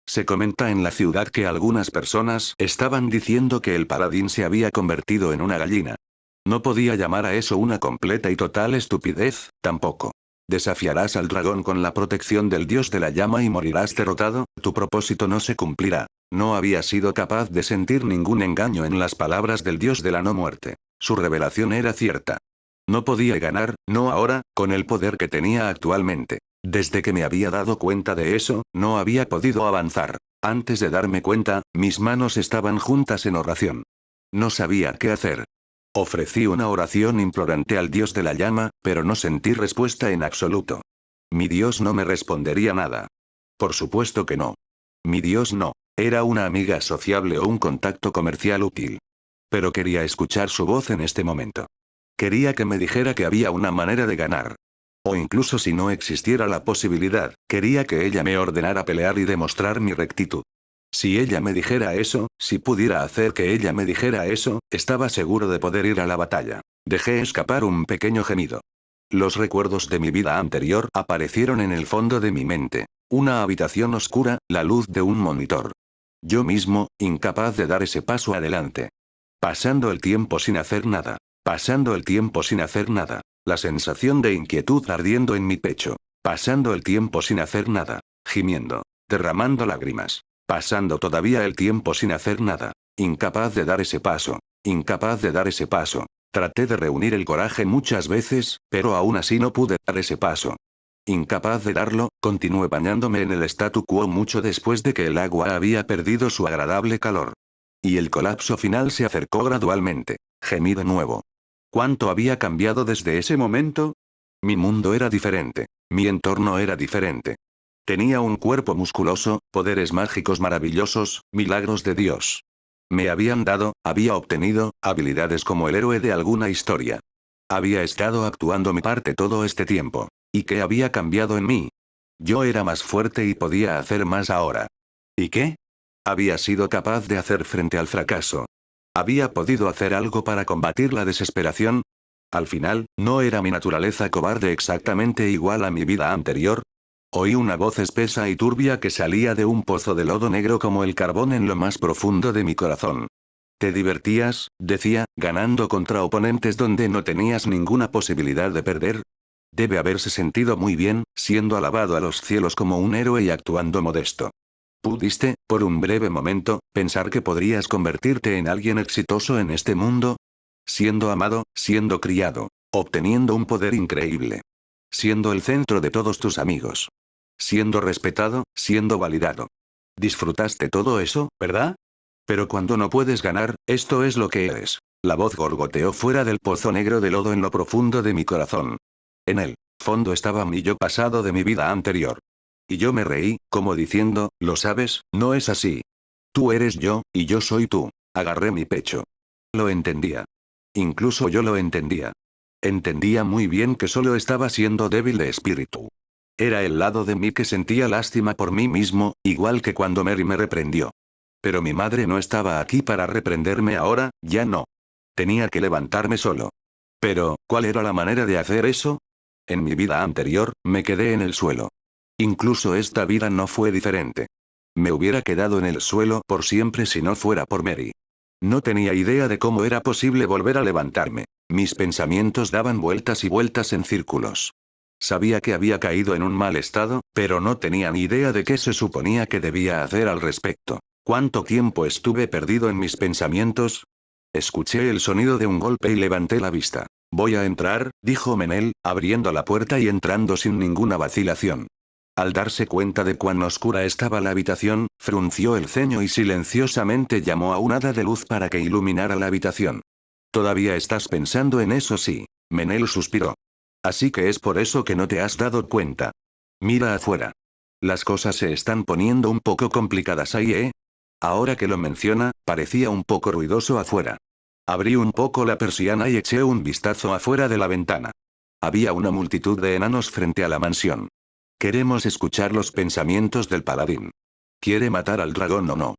Se comenta en la ciudad que algunas personas estaban diciendo que el paladín se había convertido en una gallina. No podía llamar a eso una completa y total estupidez, tampoco. Desafiarás al dragón con la protección del dios de la llama y morirás derrotado, tu propósito no se cumplirá. No había sido capaz de sentir ningún engaño en las palabras del dios de la no muerte. Su revelación era cierta. No podía ganar, no ahora, con el poder que tenía actualmente. Desde que me había dado cuenta de eso, no había podido avanzar. Antes de darme cuenta, mis manos estaban juntas en oración. No sabía qué hacer. Ofrecí una oración implorante al dios de la llama, pero no sentí respuesta en absoluto. Mi dios no me respondería nada. Por supuesto que no. Mi dios no. Era una amiga sociable o un contacto comercial útil. Pero quería escuchar su voz en este momento. Quería que me dijera que había una manera de ganar. O incluso si no existiera la posibilidad, quería que ella me ordenara pelear y demostrar mi rectitud. Si ella me dijera eso, si pudiera hacer que ella me dijera eso, estaba seguro de poder ir a la batalla. Dejé escapar un pequeño gemido. Los recuerdos de mi vida anterior aparecieron en el fondo de mi mente. Una habitación oscura, la luz de un monitor. Yo mismo, incapaz de dar ese paso adelante. Pasando el tiempo sin hacer nada. Pasando el tiempo sin hacer nada. La sensación de inquietud ardiendo en mi pecho. Pasando el tiempo sin hacer nada. Gimiendo. Derramando lágrimas. Pasando todavía el tiempo sin hacer nada. Incapaz de dar ese paso. Incapaz de dar ese paso. Traté de reunir el coraje muchas veces, pero aún así no pude dar ese paso. Incapaz de darlo, continué bañándome en el statu quo mucho después de que el agua había perdido su agradable calor. Y el colapso final se acercó gradualmente. Gemí de nuevo. ¿Cuánto había cambiado desde ese momento? Mi mundo era diferente. Mi entorno era diferente. Tenía un cuerpo musculoso, poderes mágicos maravillosos, milagros de Dios. Me había obtenido, habilidades como el héroe de alguna historia. Había estado actuando mi parte todo este tiempo. ¿Y qué había cambiado en mí? Yo era más fuerte y podía hacer más ahora. ¿Y qué? Había sido capaz de hacer frente al fracaso. ¿Había podido hacer algo para combatir la desesperación? Al final, ¿no era mi naturaleza cobarde exactamente igual a mi vida anterior? Oí una voz espesa y turbia que salía de un pozo de lodo negro como el carbón en lo más profundo de mi corazón. ¿Te divertías, decía, ganando contra oponentes donde no tenías ninguna posibilidad de perder? Debe haberse sentido muy bien, siendo alabado a los cielos como un héroe y actuando modesto. ¿Pudiste, por un breve momento, pensar que podrías convertirte en alguien exitoso en este mundo? Siendo amado, siendo criado, obteniendo un poder increíble. Siendo el centro de todos tus amigos. Siendo respetado, siendo validado. Disfrutaste todo eso, ¿verdad? Pero cuando no puedes ganar, esto es lo que eres. La voz gorgoteó fuera del pozo negro de lodo en lo profundo de mi corazón. En el fondo estaba mi yo pasado de mi vida anterior. Y yo me reí, como diciendo, lo sabes, no es así. Tú eres yo, y yo soy tú. Agarré mi pecho. Lo entendía. Incluso yo lo entendía. Entendía muy bien que solo estaba siendo débil de espíritu. Era el lado de mí que sentía lástima por mí mismo, igual que cuando Mary me reprendió. Pero mi madre no estaba aquí para reprenderme ahora, ya no. Tenía que levantarme solo. Pero, ¿cuál era la manera de hacer eso? En mi vida anterior, me quedé en el suelo. Incluso esta vida no fue diferente. Me hubiera quedado en el suelo por siempre si no fuera por Mary. No tenía idea de cómo era posible volver a levantarme. Mis pensamientos daban vueltas y vueltas en círculos. Sabía que había caído en un mal estado, pero no tenía ni idea de qué se suponía que debía hacer al respecto. ¿Cuánto tiempo estuve perdido en mis pensamientos? Escuché el sonido de un golpe y levanté la vista. Voy a entrar, dijo Menel, abriendo la puerta y entrando sin ninguna vacilación. Al darse cuenta de cuán oscura estaba la habitación, frunció el ceño y silenciosamente llamó a un hada de luz para que iluminara la habitación. ¿Todavía estás pensando en eso? Sí. Menel suspiró. Así que es por eso que no te has dado cuenta. Mira afuera. Las cosas se están poniendo un poco complicadas ahí, ¿eh? Ahora que lo menciona, parecía un poco ruidoso afuera. Abrí un poco la persiana y eché un vistazo afuera de la ventana. Había una multitud de enanos frente a la mansión. Queremos escuchar los pensamientos del paladín. ¿Quiere matar al dragón o no?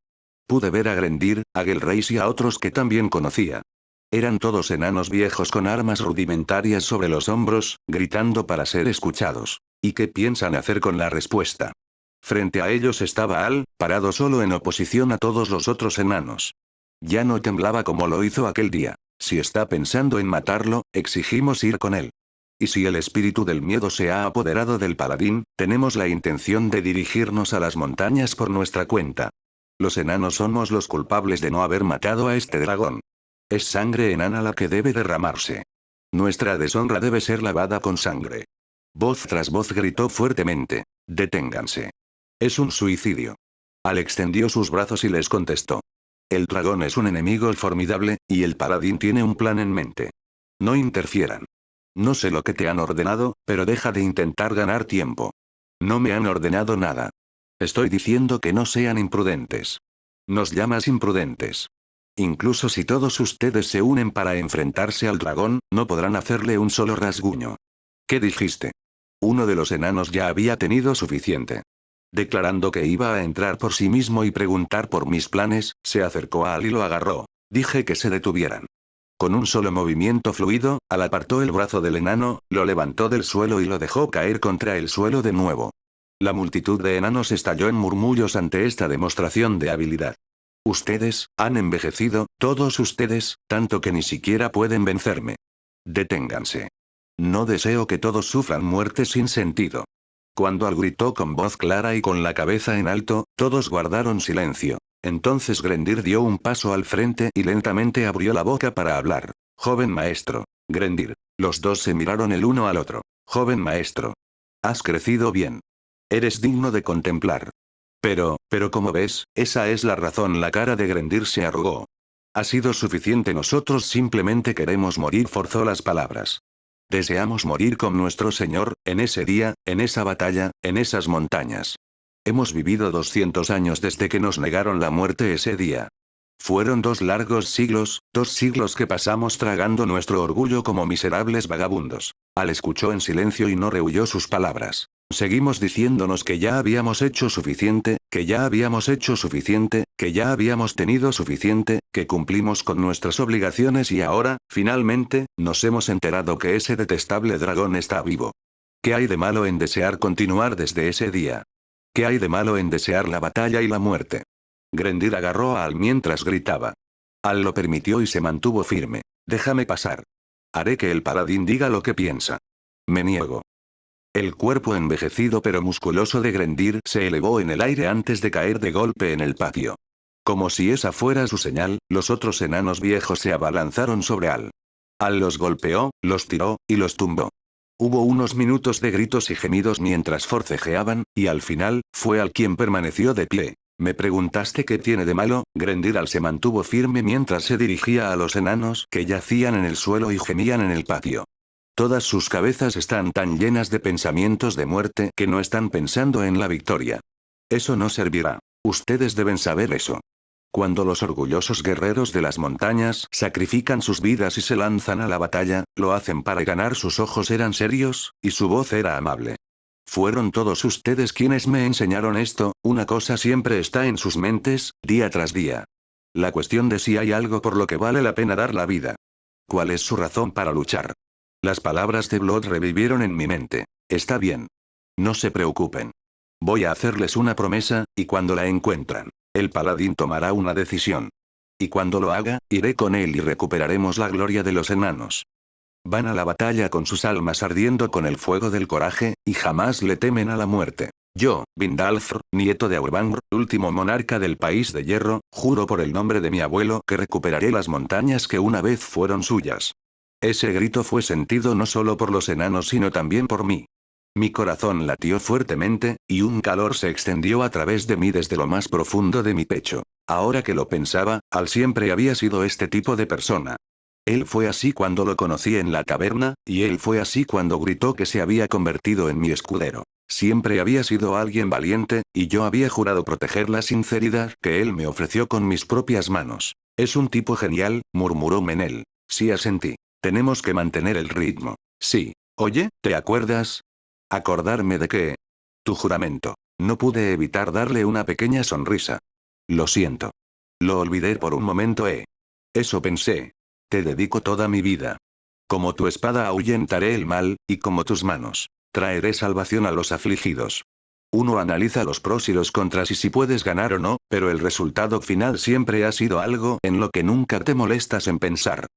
Pude ver a Grendir, a Gelreis y a otros que también conocía. Eran todos enanos viejos con armas rudimentarias sobre los hombros, gritando para ser escuchados. ¿Y qué piensan hacer con la respuesta? Frente a ellos estaba Al, parado solo en oposición a todos los otros enanos. Ya no temblaba como lo hizo aquel día. Si está pensando en matarlo, exigimos ir con él. Y si el espíritu del miedo se ha apoderado del paladín, tenemos la intención de dirigirnos a las montañas por nuestra cuenta. Los enanos somos los culpables de no haber matado a este dragón. Es sangre enana la que debe derramarse. Nuestra deshonra debe ser lavada con sangre. Voz tras voz gritó fuertemente. Deténganse. Es un suicidio. Al extendió sus brazos y les contestó. El dragón es un enemigo formidable, y el paladín tiene un plan en mente. No interfieran. No sé lo que te han ordenado, pero deja de intentar ganar tiempo. No me han ordenado nada. Estoy diciendo que no sean imprudentes. Nos llamas imprudentes. Incluso si todos ustedes se unen para enfrentarse al dragón, no podrán hacerle un solo rasguño. ¿Qué dijiste? Uno de los enanos ya había tenido suficiente. Declarando que iba a entrar por sí mismo y preguntar por mis planes, se acercó a Al y lo agarró. Dije que se detuvieran. Con un solo movimiento fluido, Al apartó el brazo del enano, lo levantó del suelo y lo dejó caer contra el suelo de nuevo. La multitud de enanos estalló en murmullos ante esta demostración de habilidad. Ustedes, han envejecido, todos ustedes, tanto que ni siquiera pueden vencerme. Deténganse. No deseo que todos sufran muerte sin sentido. Cuando Al gritó con voz clara y con la cabeza en alto, todos guardaron silencio. Entonces Grendir dio un paso al frente y lentamente abrió la boca para hablar. Joven maestro. Grendir. Los dos se miraron el uno al otro. Joven maestro. Has crecido bien. Eres digno de contemplar. Pero como ves, esa es la razón. La cara de Grendir se arrugó. Ha sido suficiente. Nosotros simplemente queremos morir. Forzó las palabras. Deseamos morir con nuestro Señor, en ese día, en esa batalla, en esas montañas. Hemos vivido 200 años desde que nos negaron la muerte ese día. Fueron 2 siglos que pasamos tragando nuestro orgullo como miserables vagabundos. Al escuchó en silencio y no rehuyó sus palabras. Seguimos diciéndonos que ya habíamos hecho suficiente, que ya habíamos hecho suficiente, que ya habíamos tenido suficiente, que cumplimos con nuestras obligaciones y ahora, finalmente, nos hemos enterado que ese detestable dragón está vivo. ¿Qué hay de malo en desear continuar desde ese día? ¿Qué hay de malo en desear la batalla y la muerte? Grendir agarró a Al mientras gritaba. Al lo permitió y se mantuvo firme. Déjame pasar. Haré que el paladín diga lo que piensa. Me niego. El cuerpo envejecido pero musculoso de Grendir se elevó en el aire antes de caer de golpe en el patio. Como si esa fuera su señal, los otros enanos viejos se abalanzaron sobre Al. Al los golpeó, los tiró, y los tumbó. Hubo unos minutos de gritos y gemidos mientras forcejeaban, y al final, fue Al quien permaneció de pie. Me preguntaste qué tiene de malo. Grendir Al se mantuvo firme mientras se dirigía a los enanos que yacían en el suelo y gemían en el patio. Todas sus cabezas están tan llenas de pensamientos de muerte que no están pensando en la victoria. Eso no servirá. Ustedes deben saber eso. Cuando los orgullosos guerreros de las montañas sacrifican sus vidas y se lanzan a la batalla, lo hacen para ganar. Sus ojos eran serios, y su voz era amable. Fueron todos ustedes quienes me enseñaron esto. Una cosa siempre está en sus mentes, día tras día. La cuestión de si hay algo por lo que vale la pena dar la vida. ¿Cuál es su razón para luchar? Las palabras de Blood revivieron en mi mente. Está bien. No se preocupen. Voy a hacerles una promesa, y cuando la encuentran, el paladín tomará una decisión. Y cuando lo haga, iré con él y recuperaremos la gloria de los enanos. Van a la batalla con sus almas ardiendo con el fuego del coraje, y jamás le temen a la muerte. Yo, Vindalfr, nieto de Aurbanr, último monarca del país de hierro, juro por el nombre de mi abuelo que recuperaré las montañas que una vez fueron suyas. Ese grito fue sentido no solo por los enanos sino también por mí. Mi corazón latió fuertemente, y un calor se extendió a través de mí desde lo más profundo de mi pecho. Ahora que lo pensaba, Al siempre había sido este tipo de persona. Él fue así cuando lo conocí en la taberna, y él fue así cuando gritó que se había convertido en mi escudero. Siempre había sido alguien valiente, y yo había jurado proteger la sinceridad que él me ofreció con mis propias manos. Es un tipo genial, murmuró Menel. Sí, asentí. Tenemos que mantener el ritmo. Sí. Oye, ¿te acuerdas? ¿Acordarme de qué? Tu juramento. No pude evitar darle una pequeña sonrisa. Lo siento. Lo olvidé por un momento, Eso pensé. Te dedico toda mi vida. Como tu espada ahuyentaré el mal, y como tus manos, traeré salvación a los afligidos. Uno analiza los pros y los contras y si puedes ganar o no, pero el resultado final siempre ha sido algo en lo que nunca te molestas en pensar.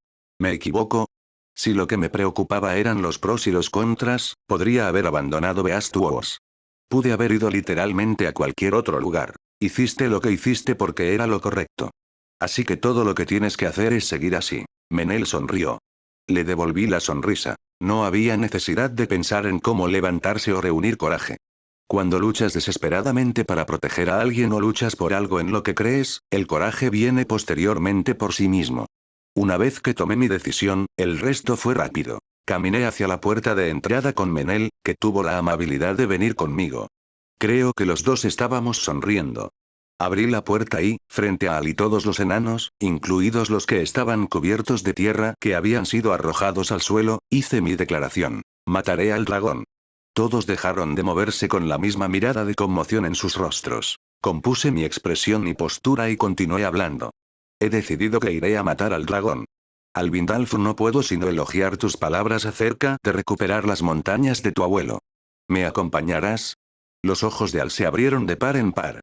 ¿Me equivoco? Si lo que me preocupaba eran los pros y los contras, podría haber abandonado Beast Wars. Pude haber ido literalmente a cualquier otro lugar. Hiciste lo que hiciste porque era lo correcto. Así que todo lo que tienes que hacer es seguir así. Menel sonrió. Le devolví la sonrisa. No había necesidad de pensar en cómo levantarse o reunir coraje. Cuando luchas desesperadamente para proteger a alguien o luchas por algo en lo que crees, el coraje viene posteriormente por sí mismo. Una vez que tomé mi decisión, el resto fue rápido. Caminé hacia la puerta de entrada con Menel, que tuvo la amabilidad de venir conmigo. Creo que los dos estábamos sonriendo. Abrí la puerta y, frente a Al y todos los enanos, incluidos los que estaban cubiertos de tierra que habían sido arrojados al suelo, hice mi declaración. Mataré al dragón. Todos dejaron de moverse con la misma mirada de conmoción en sus rostros. Compuse mi expresión y postura y continué hablando. He decidido que iré a matar al dragón. Al Vindalfr no puedo sino elogiar tus palabras acerca de recuperar las montañas de tu abuelo. ¿Me acompañarás? Los ojos de Al se abrieron de par en par.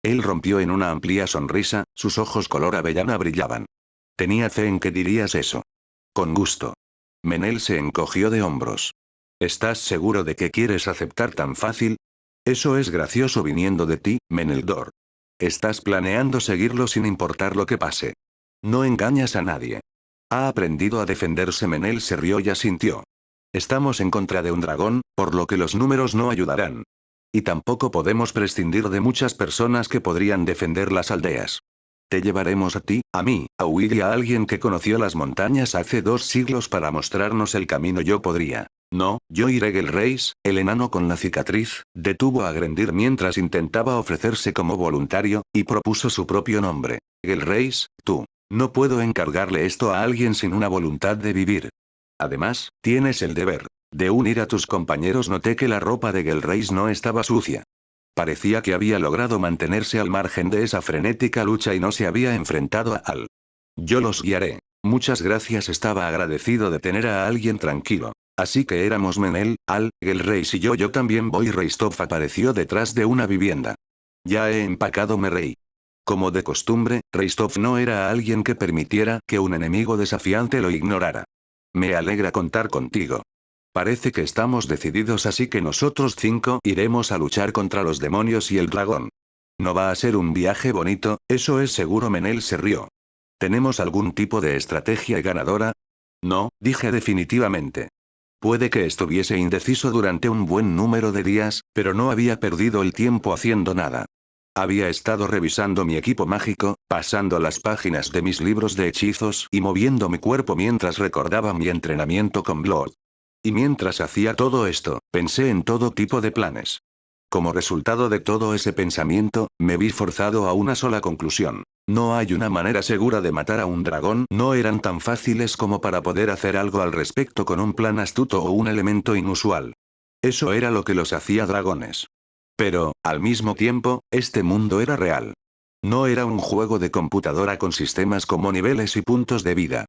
Él rompió en una amplia sonrisa, sus ojos color avellana brillaban. Tenía fe en que dirías eso. Con gusto. Menel se encogió de hombros. ¿Estás seguro de que quieres aceptar tan fácil? Eso es gracioso viniendo de ti, Meneldor. Estás planeando seguirlo sin importar lo que pase. No engañas a nadie. Ha aprendido a defenderse. Menel se rió y asintió. Estamos en contra de un dragón, por lo que los números no ayudarán. Y tampoco podemos prescindir de muchas personas que podrían defender las aldeas. Te llevaremos a ti, a mí, a Will y a alguien que conoció las montañas hace 2 siglos para mostrarnos el camino. Yo podría. No, yo iré. Gelreis, el enano con la cicatriz, detuvo a Grendir mientras intentaba ofrecerse como voluntario, y propuso su propio nombre. Gelreis, tú. No puedo encargarle esto a alguien sin una voluntad de vivir. Además, tienes el deber de unir a tus compañeros. Noté que la ropa de Gelreis no estaba sucia. Parecía que había logrado mantenerse al margen de esa frenética lucha y no se había enfrentado a Al. Yo los guiaré. Muchas gracias. Estaba agradecido de tener a alguien tranquilo. Así que éramos Menel, Al, Gelreis y yo. Yo también voy. Reistov apareció detrás de una vivienda. Ya he empacado. Me reí. Como de costumbre, Reistov no era alguien que permitiera que un enemigo desafiante lo ignorara. Me alegra contar contigo. Parece que estamos decididos, así que nosotros 5 iremos a luchar contra los demonios y el dragón. No va a ser un viaje bonito, eso es seguro. Menel se rió. ¿Tenemos algún tipo de estrategia ganadora? No, dije definitivamente. Puede que estuviese indeciso durante un buen número de días, pero no había perdido el tiempo haciendo nada. Había estado revisando mi equipo mágico, pasando las páginas de mis libros de hechizos y moviendo mi cuerpo mientras recordaba mi entrenamiento con Blood. Y mientras hacía todo esto, pensé en todo tipo de planes. Como resultado de todo ese pensamiento, me vi forzado a una sola conclusión. No hay una manera segura de matar a un dragón. No eran tan fáciles como para poder hacer algo al respecto con un plan astuto o un elemento inusual. Eso era lo que los hacía dragones. Pero, al mismo tiempo, este mundo era real. No era un juego de computadora con sistemas como niveles y puntos de vida.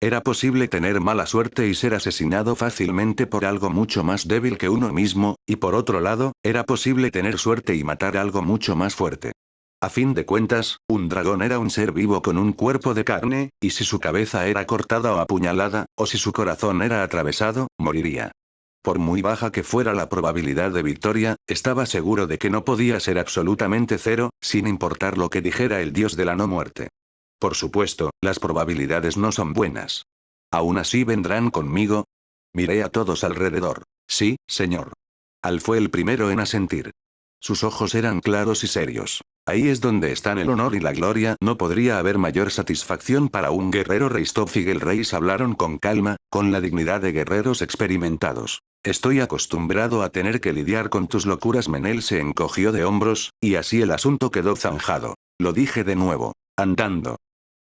Era posible tener mala suerte y ser asesinado fácilmente por algo mucho más débil que uno mismo, y por otro lado, era posible tener suerte y matar algo mucho más fuerte. A fin de cuentas, un dragón era un ser vivo con un cuerpo de carne, y si su cabeza era cortada o apuñalada, o si su corazón era atravesado, moriría. Por muy baja que fuera la probabilidad de victoria, estaba seguro de que no podía ser absolutamente cero, sin importar lo que dijera el dios de la no muerte. Por supuesto, las probabilidades no son buenas. ¿Aún así vendrán conmigo? Miré a todos alrededor. Sí, señor. Al fue el primero en asentir. Sus ojos eran claros y serios. Ahí es donde están el honor y la gloria. No podría haber mayor satisfacción para un guerrero. Reistov y Gelreis hablaron con calma, con la dignidad de guerreros experimentados. Estoy acostumbrado a tener que lidiar con tus locuras. Menel se encogió de hombros, y así el asunto quedó zanjado. Lo dije de nuevo. Andando.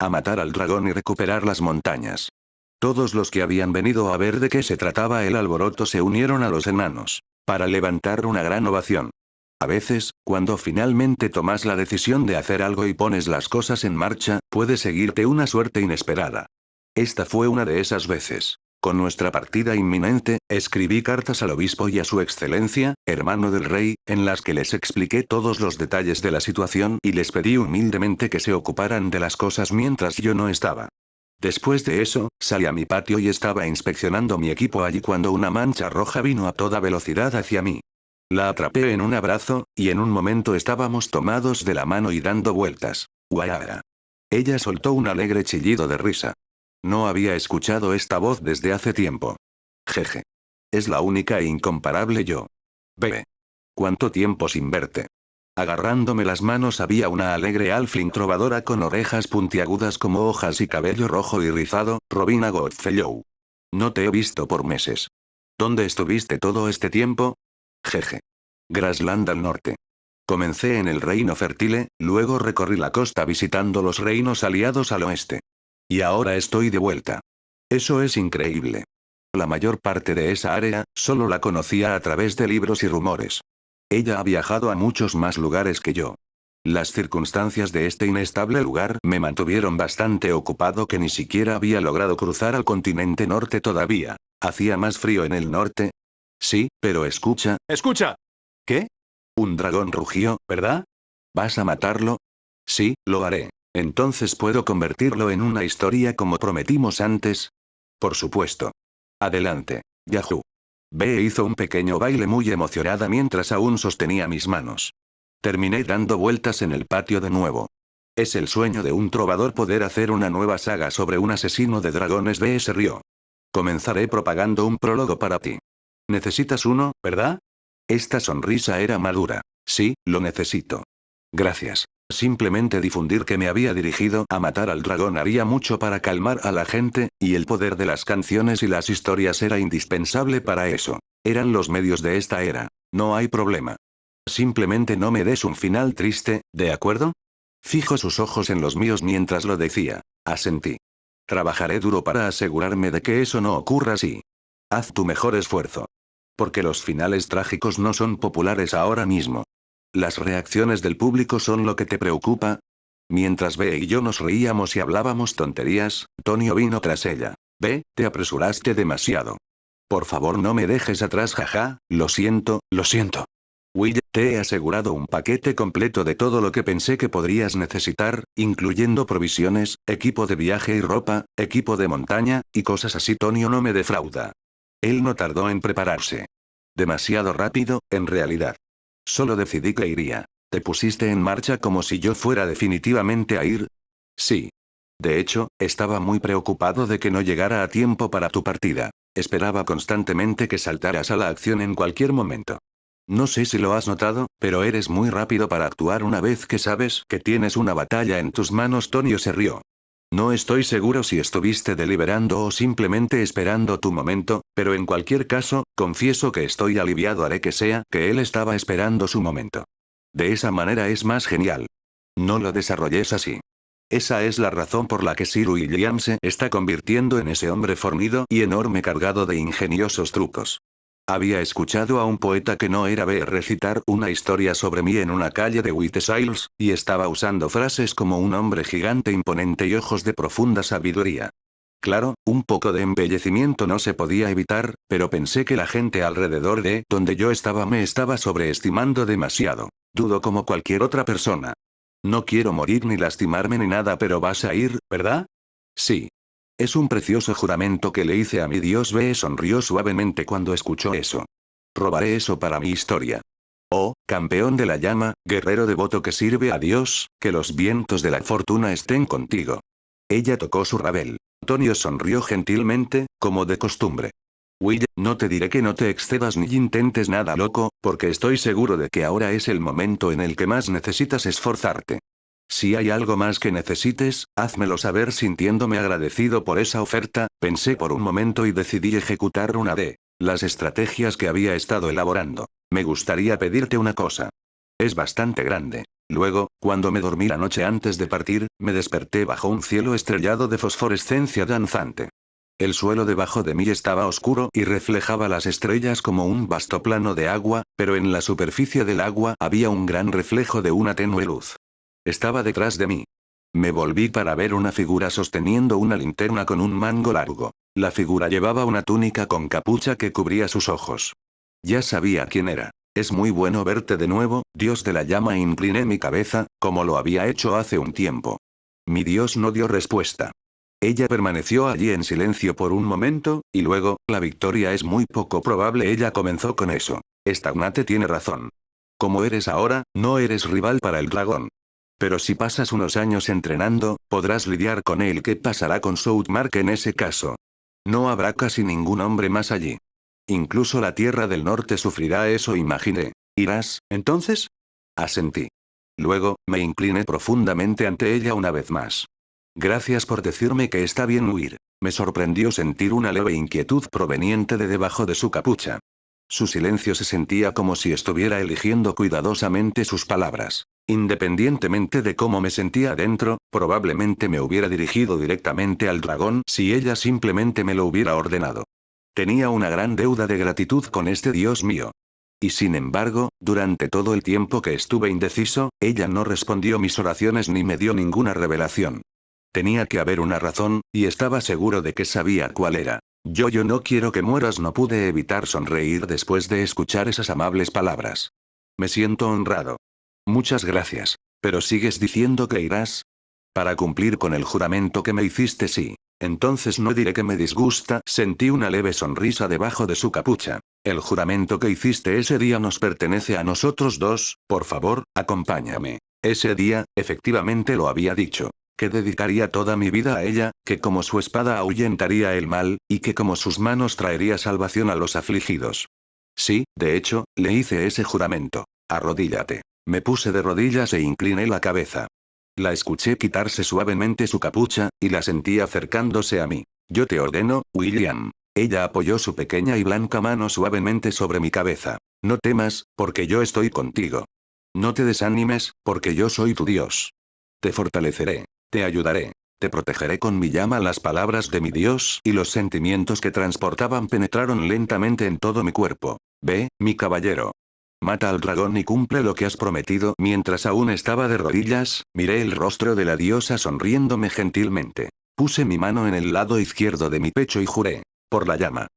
A matar al dragón y recuperar las montañas. Todos los que habían venido a ver de qué se trataba el alboroto se unieron a los enanos, para levantar una gran ovación. A veces, cuando finalmente tomas la decisión de hacer algo y pones las cosas en marcha, puede seguirte una suerte inesperada. Esta fue una de esas veces. Con nuestra partida inminente, escribí cartas al obispo y a su excelencia, hermano del rey, en las que les expliqué todos los detalles de la situación y les pedí humildemente que se ocuparan de las cosas mientras yo no estaba. Después de eso, salí a mi patio y estaba inspeccionando mi equipo allí cuando una mancha roja vino a toda velocidad hacia mí. La atrapé en un abrazo, y en un momento estábamos tomados de la mano y dando vueltas. ¡Guayara! Ella soltó un alegre chillido de risa. No había escuchado esta voz desde hace tiempo. Jeje. Es la única e incomparable yo. Bebe. ¿Cuánto tiempo sin verte? Agarrándome las manos había una alegre halfling trovadora con orejas puntiagudas como hojas y cabello rojo y rizado, Robina Goodfellow. No te he visto por meses. ¿Dónde estuviste todo este tiempo? Jeje. Grasland al norte. Comencé en el reino Fertile, luego recorrí la costa visitando los reinos aliados al oeste. Y ahora estoy de vuelta. Eso es increíble. La mayor parte de esa área, solo la conocía a través de libros y rumores. Ella ha viajado a muchos más lugares que yo. Las circunstancias de este inestable lugar me mantuvieron bastante ocupado que ni siquiera había logrado cruzar al continente norte todavía. ¿Hacía más frío en el norte? Sí, pero escucha. ¡Escucha! ¿Qué? Un dragón rugió, ¿verdad? ¿Vas a matarlo? Sí, lo haré. Entonces puedo convertirlo en una historia como prometimos antes. Por supuesto. Adelante. Yahoo. Bee hizo un pequeño baile muy emocionada mientras aún sostenía mis manos. Terminé dando vueltas en el patio de nuevo. Es el sueño de un trovador poder hacer una nueva saga sobre un asesino de dragones. Bee se rió. Comenzaré propagando un prólogo para ti. Necesitas uno, ¿verdad? Esta sonrisa era madura. Sí, lo necesito. Gracias. Simplemente difundir que me había dirigido a matar al dragón haría mucho para calmar a la gente, y el poder de las canciones y las historias era indispensable para eso. Eran los medios de esta era. No hay problema. Simplemente no me des un final triste, ¿de acuerdo? Fijo sus ojos en los míos mientras lo decía. Asentí. Trabajaré duro para asegurarme de que eso no ocurra así. Haz tu mejor esfuerzo. Porque los finales trágicos no son populares ahora mismo. ¿Las reacciones del público son lo que te preocupa? Mientras Bee y yo nos reíamos y hablábamos tonterías, Tonio vino tras ella. Bee, te apresuraste demasiado. Por favor no me dejes atrás, jaja, lo siento, lo siento. Will, te he asegurado un paquete completo de todo lo que pensé que podrías necesitar, incluyendo provisiones, equipo de viaje y ropa, equipo de montaña, y cosas así. Tonio no me defrauda. Él no tardó en prepararse. Demasiado rápido, en realidad. Solo decidí que iría. ¿Te pusiste en marcha como si yo fuera definitivamente a ir? Sí. De hecho, estaba muy preocupado de que no llegara a tiempo para tu partida. Esperaba constantemente que saltaras a la acción en cualquier momento. No sé si lo has notado, pero eres muy rápido para actuar una vez que sabes que tienes una batalla en tus manos. Tonio se rió. No estoy seguro si estuviste deliberando o simplemente esperando tu momento, pero en cualquier caso, confieso que estoy aliviado. Haré que sea que él estaba esperando su momento. De esa manera es más genial. No lo desarrolles así. Esa es la razón por la que Sir William se está convirtiendo en ese hombre fornido y enorme cargado de ingeniosos trucos. Había escuchado a un poeta que no era Bee recitar una historia sobre mí en una calle de Whiteshiles, y estaba usando frases como un hombre gigante imponente y ojos de profunda sabiduría. Claro, un poco de embellecimiento no se podía evitar, pero pensé que la gente alrededor de donde yo estaba me estaba sobreestimando demasiado. Dudo como cualquier otra persona. No quiero morir ni lastimarme ni nada, pero vas a ir, ¿verdad? Sí. Es un precioso juramento que le hice a mi Dios. Bee sonrió suavemente cuando escuchó eso. Robaré eso para mi historia. Oh, campeón de la llama, guerrero devoto que sirve a Dios, que los vientos de la fortuna estén contigo. Ella tocó su rabel. Antonio sonrió gentilmente, como de costumbre. Will, no te diré que no te excedas ni intentes nada loco, porque estoy seguro de que ahora es el momento en el que más necesitas esforzarte. Si hay algo más que necesites, házmelo saber. Sintiéndome agradecido por esa oferta, pensé por un momento y decidí ejecutar una de las estrategias que había estado elaborando. Me gustaría pedirte una cosa. Es bastante grande. Luego, cuando me dormí la noche antes de partir, me desperté bajo un cielo estrellado de fosforescencia danzante. El suelo debajo de mí estaba oscuro y reflejaba las estrellas como un vasto plano de agua, pero en la superficie del agua había un gran reflejo de una tenue luz. Estaba detrás de mí. Me volví para ver una figura sosteniendo una linterna con un mango largo. La figura llevaba una túnica con capucha que cubría sus ojos. Ya sabía quién era. Es muy bueno verte de nuevo, Dios de la llama. Incliné mi cabeza, como lo había hecho hace un tiempo. Mi Dios no dio respuesta. Ella permaneció allí en silencio por un momento, y luego, la victoria es muy poco probable. Ella comenzó con eso. Stagnate tiene razón. Como eres ahora, no eres rival para el dragón. Pero si pasas unos años entrenando, podrás lidiar con él. ¿Qué pasará con Southmark en ese caso? No habrá casi ningún hombre más allí. Incluso la Tierra del Norte sufrirá eso. Imaginé. ¿Irás, entonces? Asentí. Luego, me incliné profundamente ante ella una vez más. Gracias por decirme que está bien huir. Me sorprendió sentir una leve inquietud proveniente de debajo de su capucha. Su silencio se sentía como si estuviera eligiendo cuidadosamente sus palabras. Independientemente de cómo me sentía adentro, probablemente me hubiera dirigido directamente al dragón si ella simplemente me lo hubiera ordenado. Tenía una gran deuda de gratitud con este Dios mío. Y sin embargo, durante todo el tiempo que estuve indeciso, ella no respondió mis oraciones ni me dio ninguna revelación. Tenía que haber una razón, y estaba seguro de que sabía cuál era. Yo no quiero que mueras. No pude evitar sonreír después de escuchar esas amables palabras. Me siento honrado. Muchas gracias. ¿Pero sigues diciendo que irás? Para cumplir con el juramento que me hiciste, sí. Entonces no diré que me disgusta. Sentí una leve sonrisa debajo de su capucha. El juramento que hiciste ese día nos pertenece a nosotros dos, por favor, acompáñame. Ese día, efectivamente lo había dicho. Que dedicaría toda mi vida a ella, que como su espada ahuyentaría el mal, y que como sus manos traería salvación a los afligidos. Sí, de hecho, le hice ese juramento. Arrodíllate. Me puse de rodillas e incliné la cabeza. La escuché quitarse suavemente su capucha, y la sentí acercándose a mí. Yo te ordeno, William. Ella apoyó su pequeña y blanca mano suavemente sobre mi cabeza. No temas, porque yo estoy contigo. No te desanimes, porque yo soy tu Dios. Te fortaleceré. Te ayudaré. Te protegeré con mi llama. Las palabras de mi Dios y los sentimientos que transportaban penetraron lentamente en todo mi cuerpo. Ve, mi caballero. Mata al dragón y cumple lo que has prometido. Mientras aún estaba de rodillas, miré el rostro de la diosa sonriéndome gentilmente. Puse mi mano en el lado izquierdo de mi pecho y juré. Por la llama.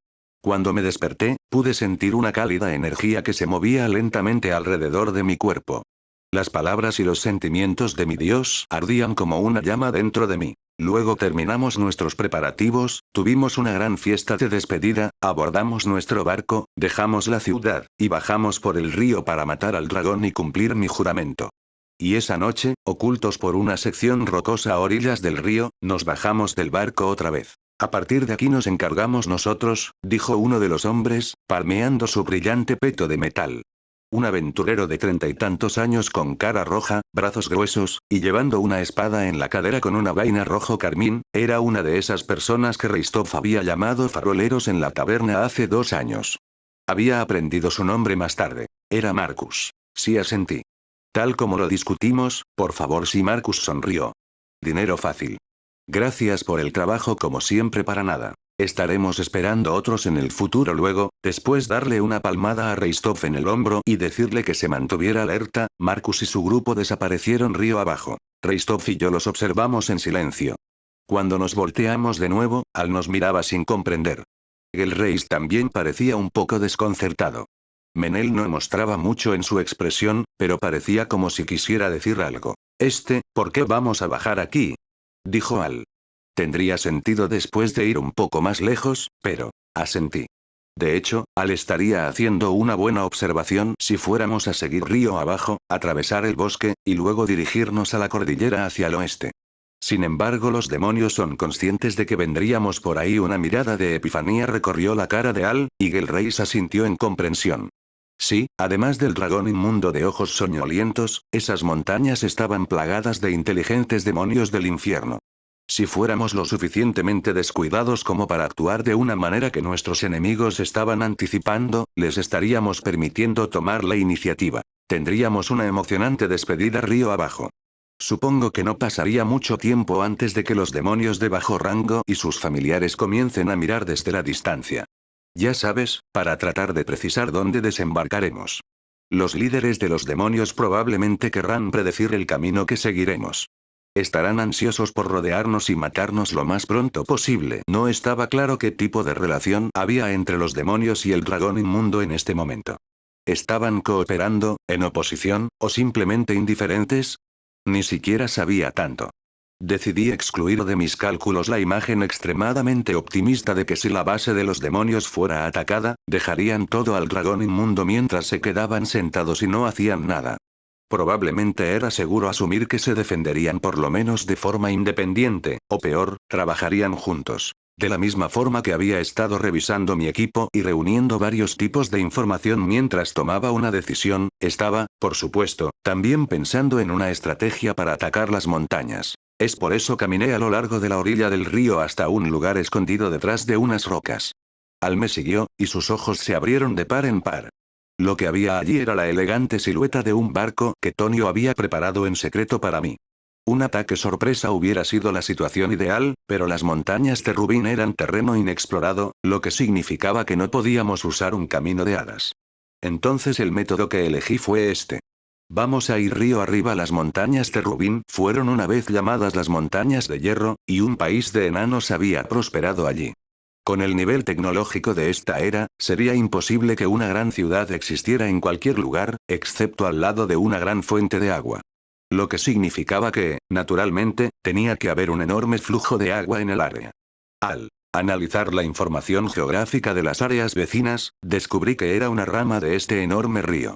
Cuando me desperté, pude sentir una cálida energía que se movía lentamente alrededor de mi cuerpo. Las palabras y los sentimientos de mi Dios ardían como una llama dentro de mí. Luego terminamos nuestros preparativos, tuvimos una gran fiesta de despedida, abordamos nuestro barco, dejamos la ciudad, y bajamos por el río para matar al dragón y cumplir mi juramento. Y esa noche, ocultos por una sección rocosa a orillas del río, nos bajamos del barco otra vez. A partir de aquí nos encargamos nosotros, dijo uno de los hombres, palmeando su brillante peto de metal. Un aventurero de 30 y tantos años con cara roja, brazos gruesos, y llevando una espada en la cadera con una vaina rojo carmín, era una de esas personas que Reistov había llamado faroleros en la taberna hace 2 años. Había aprendido su nombre más tarde. Era Marcus. Sí, asentí. Tal como lo discutimos, por favor. Sí, Marcus sonrió. Dinero fácil. Gracias por el trabajo como siempre. Para nada. Estaremos esperando otros en el futuro. Luego, después darle una palmada a Reistov en el hombro y decirle que se mantuviera alerta, Marcus y su grupo desaparecieron río abajo. Reistov y yo los observamos en silencio. Cuando nos volteamos de nuevo, Al nos miraba sin comprender. El Reis también parecía un poco desconcertado. Menel no mostraba mucho en su expresión, pero parecía como si quisiera decir algo. ¿Por qué vamos a bajar aquí? Dijo Al. Tendría sentido después de ir un poco más lejos, pero, asentí. De hecho, Al estaría haciendo una buena observación si fuéramos a seguir río abajo, atravesar el bosque, y luego dirigirnos a la cordillera hacia el oeste. Sin embargo, los demonios son conscientes de que vendríamos por ahí. Una mirada de epifanía recorrió la cara de Al, y Gelreis asintió en comprensión. Sí, además del dragón inmundo de ojos soñolientos, esas montañas estaban plagadas de inteligentes demonios del infierno. Si fuéramos lo suficientemente descuidados como para actuar de una manera que nuestros enemigos estaban anticipando, les estaríamos permitiendo tomar la iniciativa. Tendríamos una emocionante despedida río abajo. Supongo que no pasaría mucho tiempo antes de que los demonios de bajo rango y sus familiares comiencen a mirar desde la distancia. Ya sabes, para tratar de precisar dónde desembarcaremos. Los líderes de los demonios probablemente querrán predecir el camino que seguiremos. Estarán ansiosos por rodearnos y matarnos lo más pronto posible. No estaba claro qué tipo de relación había entre los demonios y el dragón inmundo en este momento. ¿Estaban cooperando, en oposición, o simplemente indiferentes? Ni siquiera sabía tanto. Decidí excluir de mis cálculos la imagen extremadamente optimista de que si la base de los demonios fuera atacada, dejarían todo al dragón inmundo mientras se quedaban sentados y no hacían nada. Probablemente era seguro asumir que se defenderían por lo menos de forma independiente, o peor, trabajarían juntos. De la misma forma que había estado revisando mi equipo y reuniendo varios tipos de información mientras tomaba una decisión, estaba, por supuesto, también pensando en una estrategia para atacar las montañas. Es por eso caminé a lo largo de la orilla del río hasta un lugar escondido detrás de unas rocas. Al me siguió, y sus ojos se abrieron de par en par. Lo que había allí era la elegante silueta de un barco que Tonio había preparado en secreto para mí. Un ataque sorpresa hubiera sido la situación ideal, pero las montañas de Rubín eran terreno inexplorado, lo que significaba que no podíamos usar un camino de hadas. Entonces el método que elegí fue este. Vamos a ir río arriba. Las montañas de Rubín fueron una vez llamadas las montañas de hierro, y un país de enanos había prosperado allí. Con el nivel tecnológico de esta era, sería imposible que una gran ciudad existiera en cualquier lugar, excepto al lado de una gran fuente de agua. Lo que significaba que, naturalmente, tenía que haber un enorme flujo de agua en el área. Al analizar la información geográfica de las áreas vecinas, descubrí que era una rama de este enorme río.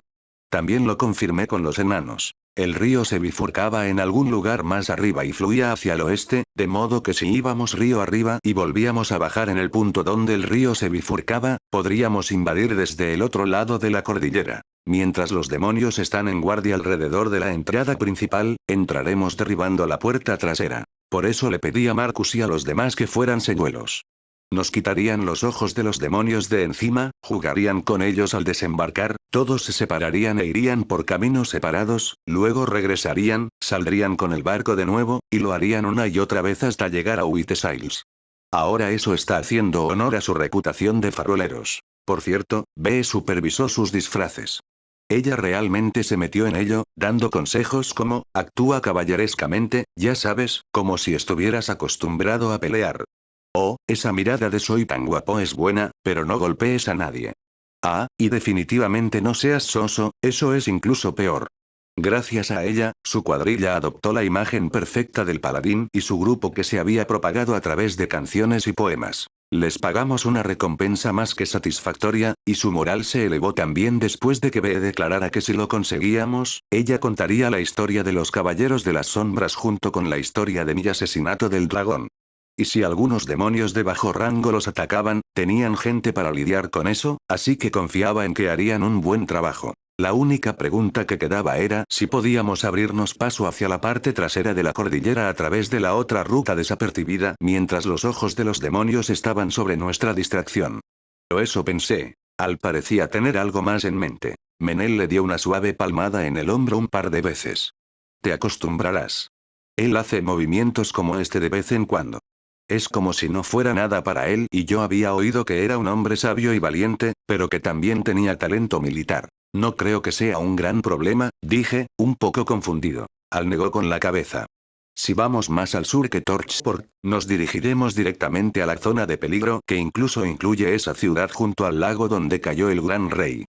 También lo confirmé con los enanos. El río se bifurcaba en algún lugar más arriba y fluía hacia el oeste, de modo que si íbamos río arriba y volvíamos a bajar en el punto donde el río se bifurcaba, podríamos invadir desde el otro lado de la cordillera. Mientras los demonios están en guardia alrededor de la entrada principal, entraremos derribando la puerta trasera. Por eso le pedí a Marcus y a los demás que fueran señuelos. Nos quitarían los ojos de los demonios de encima, jugarían con ellos al desembarcar, todos se separarían e irían por caminos separados, luego regresarían, saldrían con el barco de nuevo, y lo harían una y otra vez hasta llegar a Whitesales. Ahora eso está haciendo honor a su reputación de faroleros. Por cierto, B supervisó sus disfraces. Ella realmente se metió en ello, dando consejos como, actúa caballerescamente, ya sabes, como si estuvieras acostumbrado a pelear. Oh, esa mirada de soy tan guapo es buena, pero no golpees a nadie. Ah, y definitivamente no seas soso, eso es incluso peor. Gracias a ella, su cuadrilla adoptó la imagen perfecta del paladín y su grupo que se había propagado a través de canciones y poemas. Les pagamos una recompensa más que satisfactoria, y su moral se elevó también después de que B declarara que si lo conseguíamos, ella contaría la historia de los Caballeros de las Sombras junto con la historia de mi asesinato del dragón. Y si algunos demonios de bajo rango los atacaban, tenían gente para lidiar con eso, así que confiaba en que harían un buen trabajo. La única pregunta que quedaba era si podíamos abrirnos paso hacia la parte trasera de la cordillera a través de la otra ruta desapercibida mientras los ojos de los demonios estaban sobre nuestra distracción. Pero eso pensé. Al parecía tener algo más en mente. Menel le dio una suave palmada en el hombro un par de veces. Te acostumbrarás. Él hace movimientos como este de vez en cuando. Es como si no fuera nada para él y yo había oído que era un hombre sabio y valiente, pero que también tenía talento militar. No creo que sea un gran problema, dije, un poco confundido. Al negó con la cabeza. Si vamos más al sur que Torchport, nos dirigiremos directamente a la zona de peligro que incluso incluye esa ciudad junto al lago donde cayó el gran rey.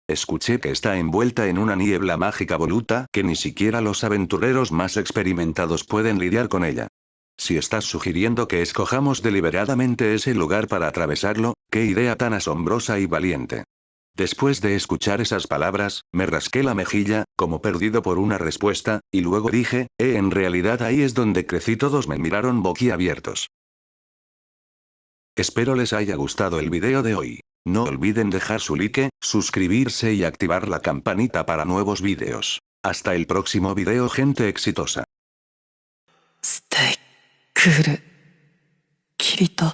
Escuché que está envuelta en una niebla mágica voluta que ni siquiera los aventureros más experimentados pueden lidiar con ella. Si estás sugiriendo que escojamos deliberadamente ese lugar para atravesarlo, qué idea tan asombrosa y valiente. Después de escuchar esas palabras, me rasqué la mejilla, como perdido por una respuesta, y luego dije, en realidad ahí es donde crecí. Todos me miraron boquiabiertos. Espero les haya gustado el video de hoy. No olviden dejar su like, suscribirse y activar la campanita para nuevos videos. Hasta el próximo video, gente exitosa. ステイクールキリト